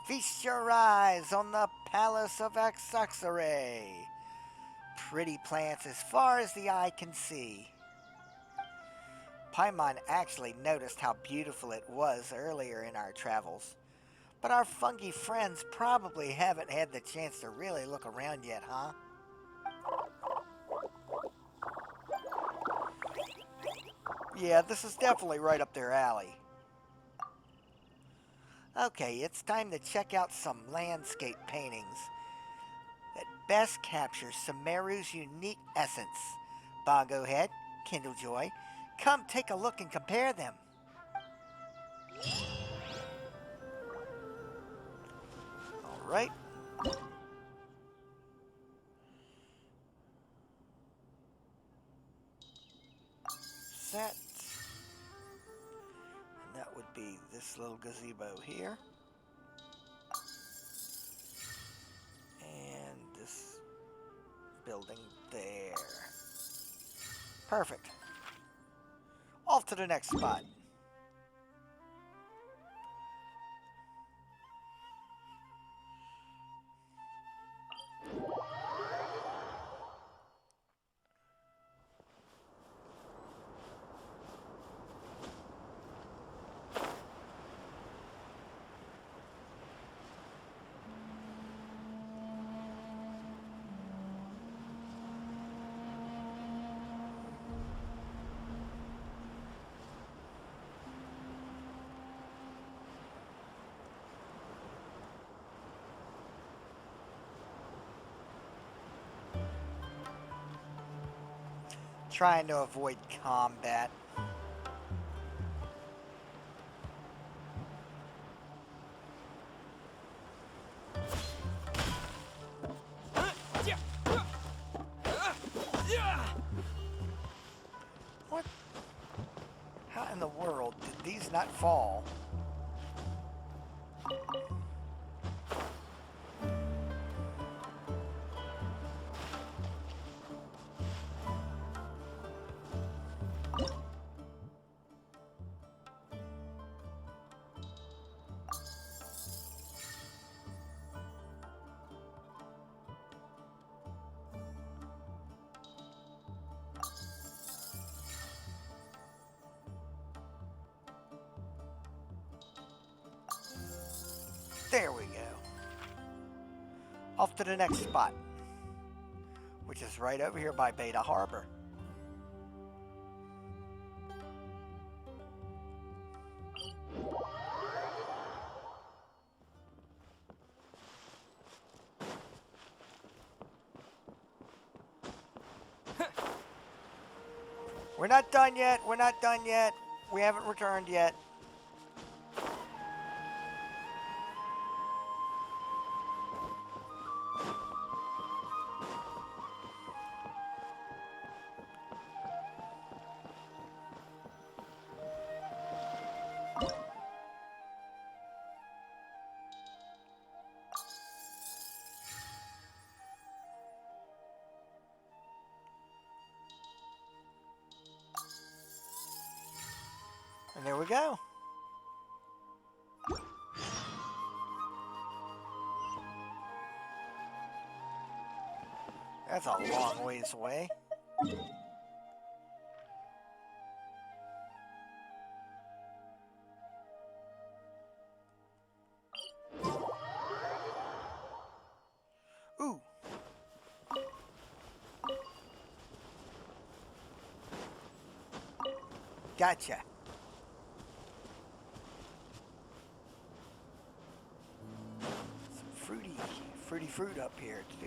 Feast your eyes on the Palace of Axaxare. Pretty plants as far as the eye can see. Paimon actually noticed how beautiful it was earlier in our travels, but our fungi friends probably haven't had the chance to really look around yet, huh? Yeah, this is definitely right up their alley. Okay, it's time to check out some landscape paintings that best capture Sumeru's unique essence. Bongo-head, Kindlejoy, come take a look and compare them. Alright. Set. And that would be this little gazebo here. And this building there. Perfect. Off to the next spot. Trying to avoid combat. What? How in the world did these not fall? There we go. Off to the next spot, which is right over here by Beta Harbor. We're not done yet. We're not done yet. We haven't returned yet. And there we go. That's a long ways away. Ooh. Gotcha. Some fruity fruit up here too.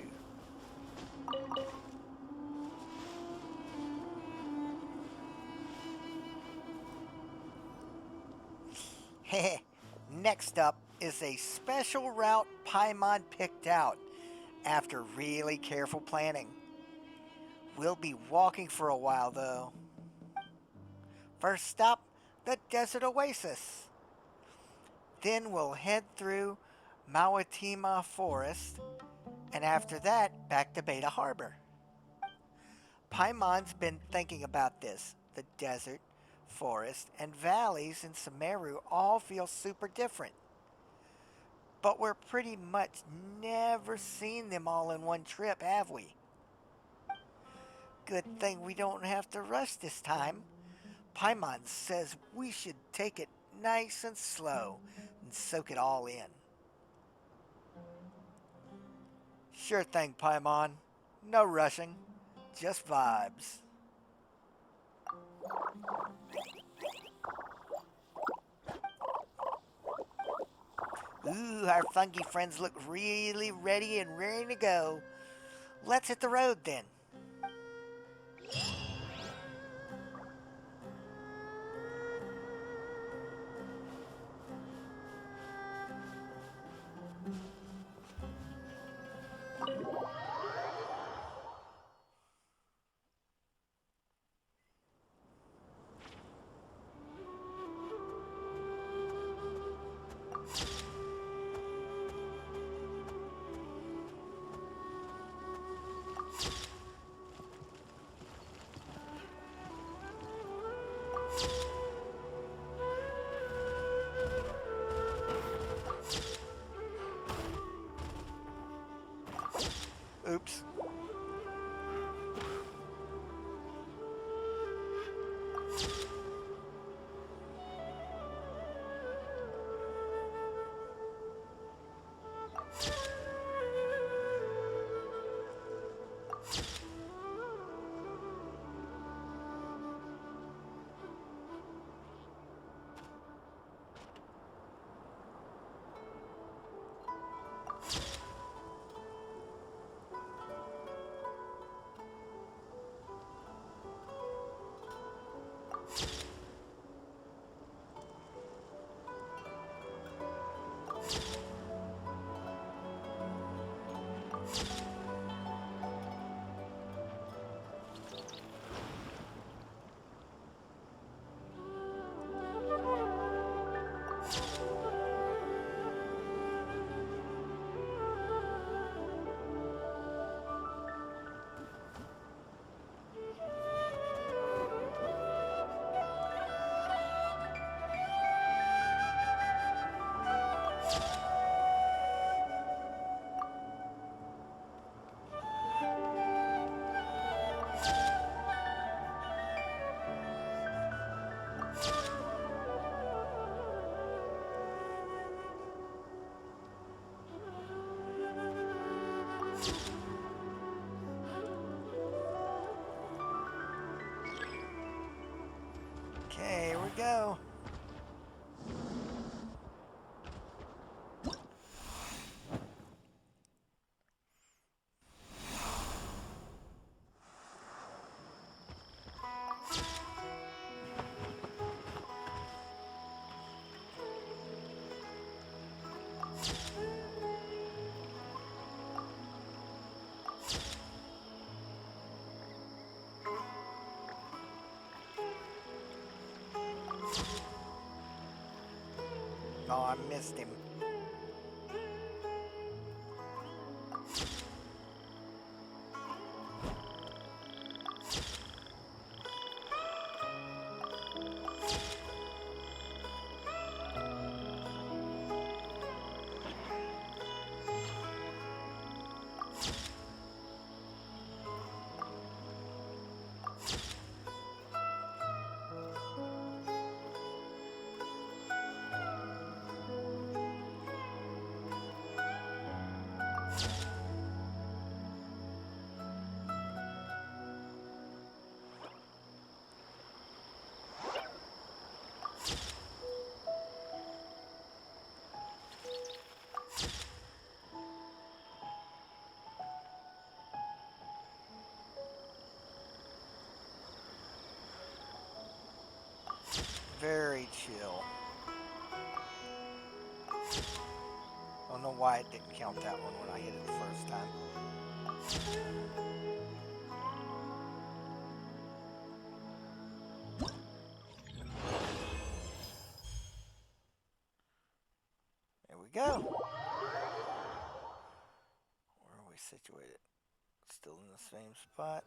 Next up is a special route Paimon picked out after really careful planning. We'll be walking for a while though. First stop, the desert oasis. Then we'll head through Mawatima Forest, and after that, back to Beta Harbor. Paimon's been thinking about this. The desert, forest, and valleys in Sumeru all feel super different. But we're pretty much never seen them all in one trip, have we? Good thing we don't have to rush this time. Paimon says we should take it nice and slow and soak it all in. Sure thing, Paimon. No rushing, just vibes. Ooh, our fungi friends look really ready and raring to go. Let's hit the road then. Oops. Okay, here we go. Oh, I missed him. Very chill. Don't know why it didn't count that one when I hit it the first time. There we go. Where are we situated? Still in the same spot?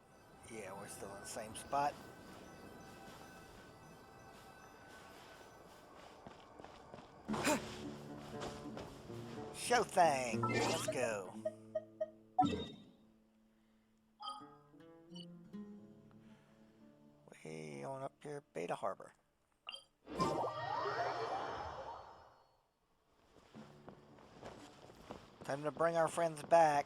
Yeah, we're still in the same spot. Show thing. Let's go. Way on up here, Beta Harbor. Time to bring our friends back.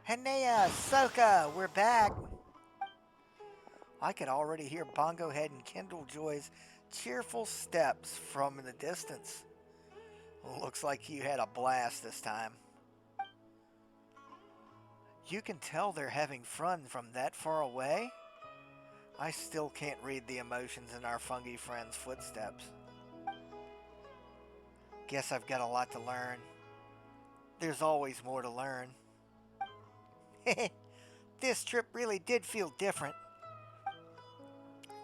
Hanea, Soka, we're back. I could already hear Bongo-head and Kindlejoy's cheerful steps from the distance. Looks like you had a blast this time. You can tell they're having fun from that far away? I still can't read the emotions in our fungi friends' footsteps. Guess I've got a lot to learn. There's always more to learn. This trip really did feel different.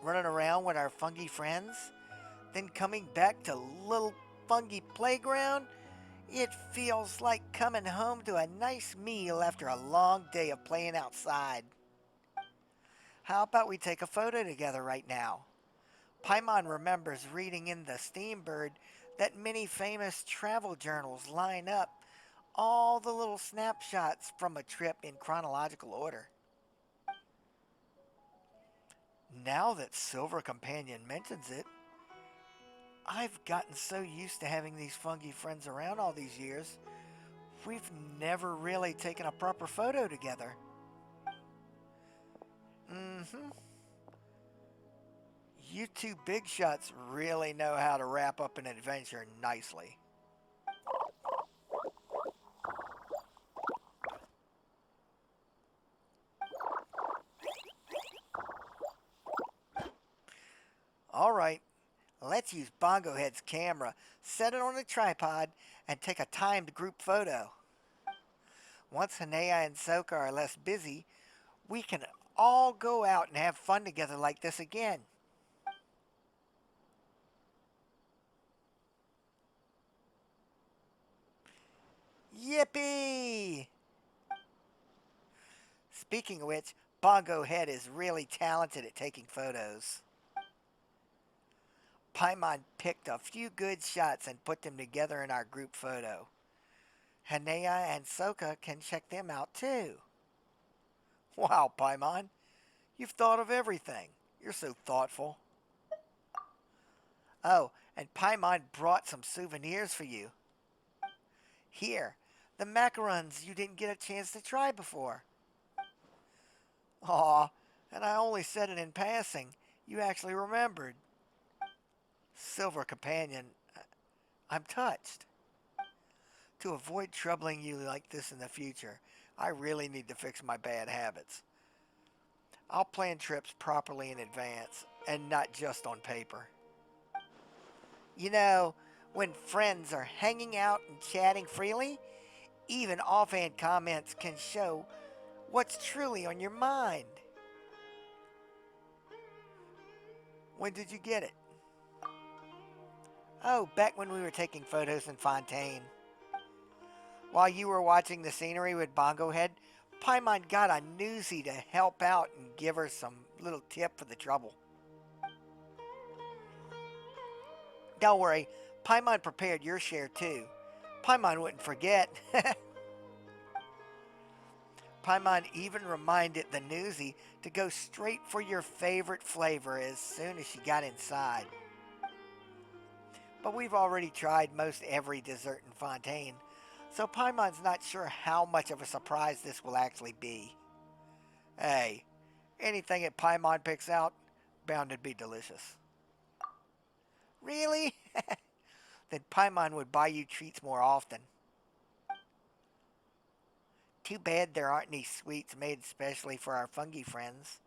Running around with our fungi friends, then coming back to little fungi playground, it feels like coming home to a nice meal after a long day of playing outside. How about we take a photo together right now? Paimon remembers reading in the Steambird that many famous travel journals line up all the little snapshots from a trip in chronological order. Now that Silver Companion mentions it, I've gotten so used to having these fungi friends around all these years, we've never really taken a proper photo together. You two big shots really know how to wrap up an adventure nicely. Alright, let's use Bongo-head's camera, set it on a tripod, and take a timed group photo. Once Hanea and Soka are less busy, we can all go out and have fun together like this again. Yippee! Speaking of which, Bongo-head is really talented at taking photos. Paimon picked a few good shots and put them together in our group photo. Hanea and Soka can check them out too. Wow, Paimon, you've thought of everything. You're so thoughtful. Oh, and Paimon brought some souvenirs for you. Here, the macarons you didn't get a chance to try before. Aw, and I only said it in passing. You actually remembered. Silver Companion, I'm touched. To avoid troubling you like this in the future, I really need to fix my bad habits. I'll plan trips properly in advance, and not just on paper. You know, when friends are hanging out and chatting freely, even offhand comments can show what's truly on your mind. When did you get it? Oh, back when we were taking photos in Fontaine. While you were watching the scenery with Bongo-head, Paimon got a newsie to help out and give her some little tip for the trouble. Don't worry, Paimon prepared your share too. Paimon wouldn't forget. Paimon even reminded the newsie to go straight for your favorite flavor as soon as she got inside. But we've already tried most every dessert in Fontaine, so Paimon's not sure how much of a surprise this will actually be. Hey, anything that Paimon picks out, bound to be delicious. Really? Then Paimon would buy you treats more often. Too bad there aren't any sweets made especially for our fungi friends.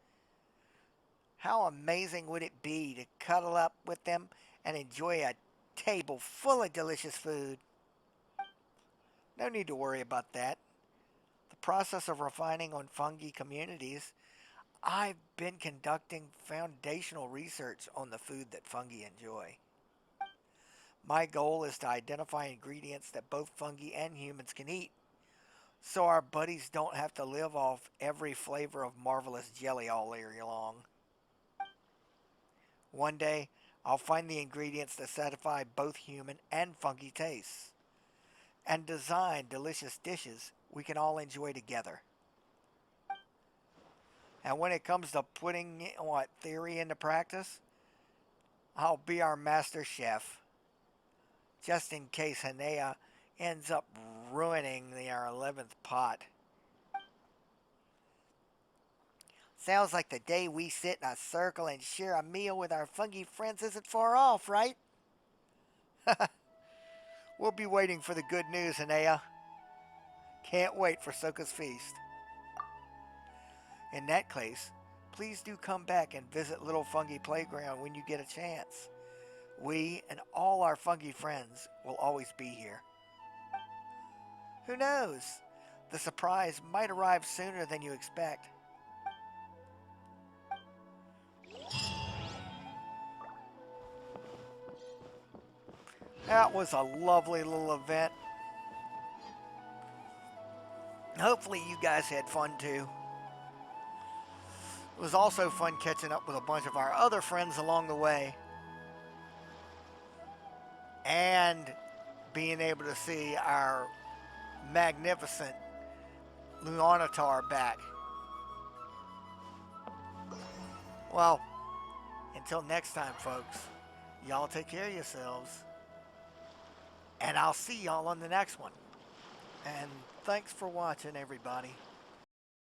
How amazing would it be to cuddle up with them and enjoy a table full of delicious food? No need to worry about that. The process of refining on fungi communities, I've been conducting foundational research on the food that fungi enjoy. My goal is to identify ingredients that both fungi and humans can eat, so our buddies don't have to live off every flavor of marvelous jelly all year long. One day, I'll find the ingredients that satisfy both human and fungi tastes, and design delicious dishes we can all enjoy together. And when it comes to putting theory into practice, I'll be our master chef, just in case Hanea ends up ruining our 11th pot. Sounds like the day we sit in a circle and share a meal with our fungi friends isn't far off, right? We'll be waiting for the good news, Hanea. Can't wait for Soka's feast. In that case, please do come back and visit Little Fungi Playground when you get a chance. We and all our fungi friends will always be here. Who knows? The surprise might arrive sooner than you expect. That was a lovely little event. Hopefully you guys had fun too. It was also fun catching up with a bunch of our other friends along the way. And being able to see our magnificent Luonatar back. Well, until next time, folks, y'all take care of yourselves. And I'll see y'all on the next one. And thanks for watching, everybody.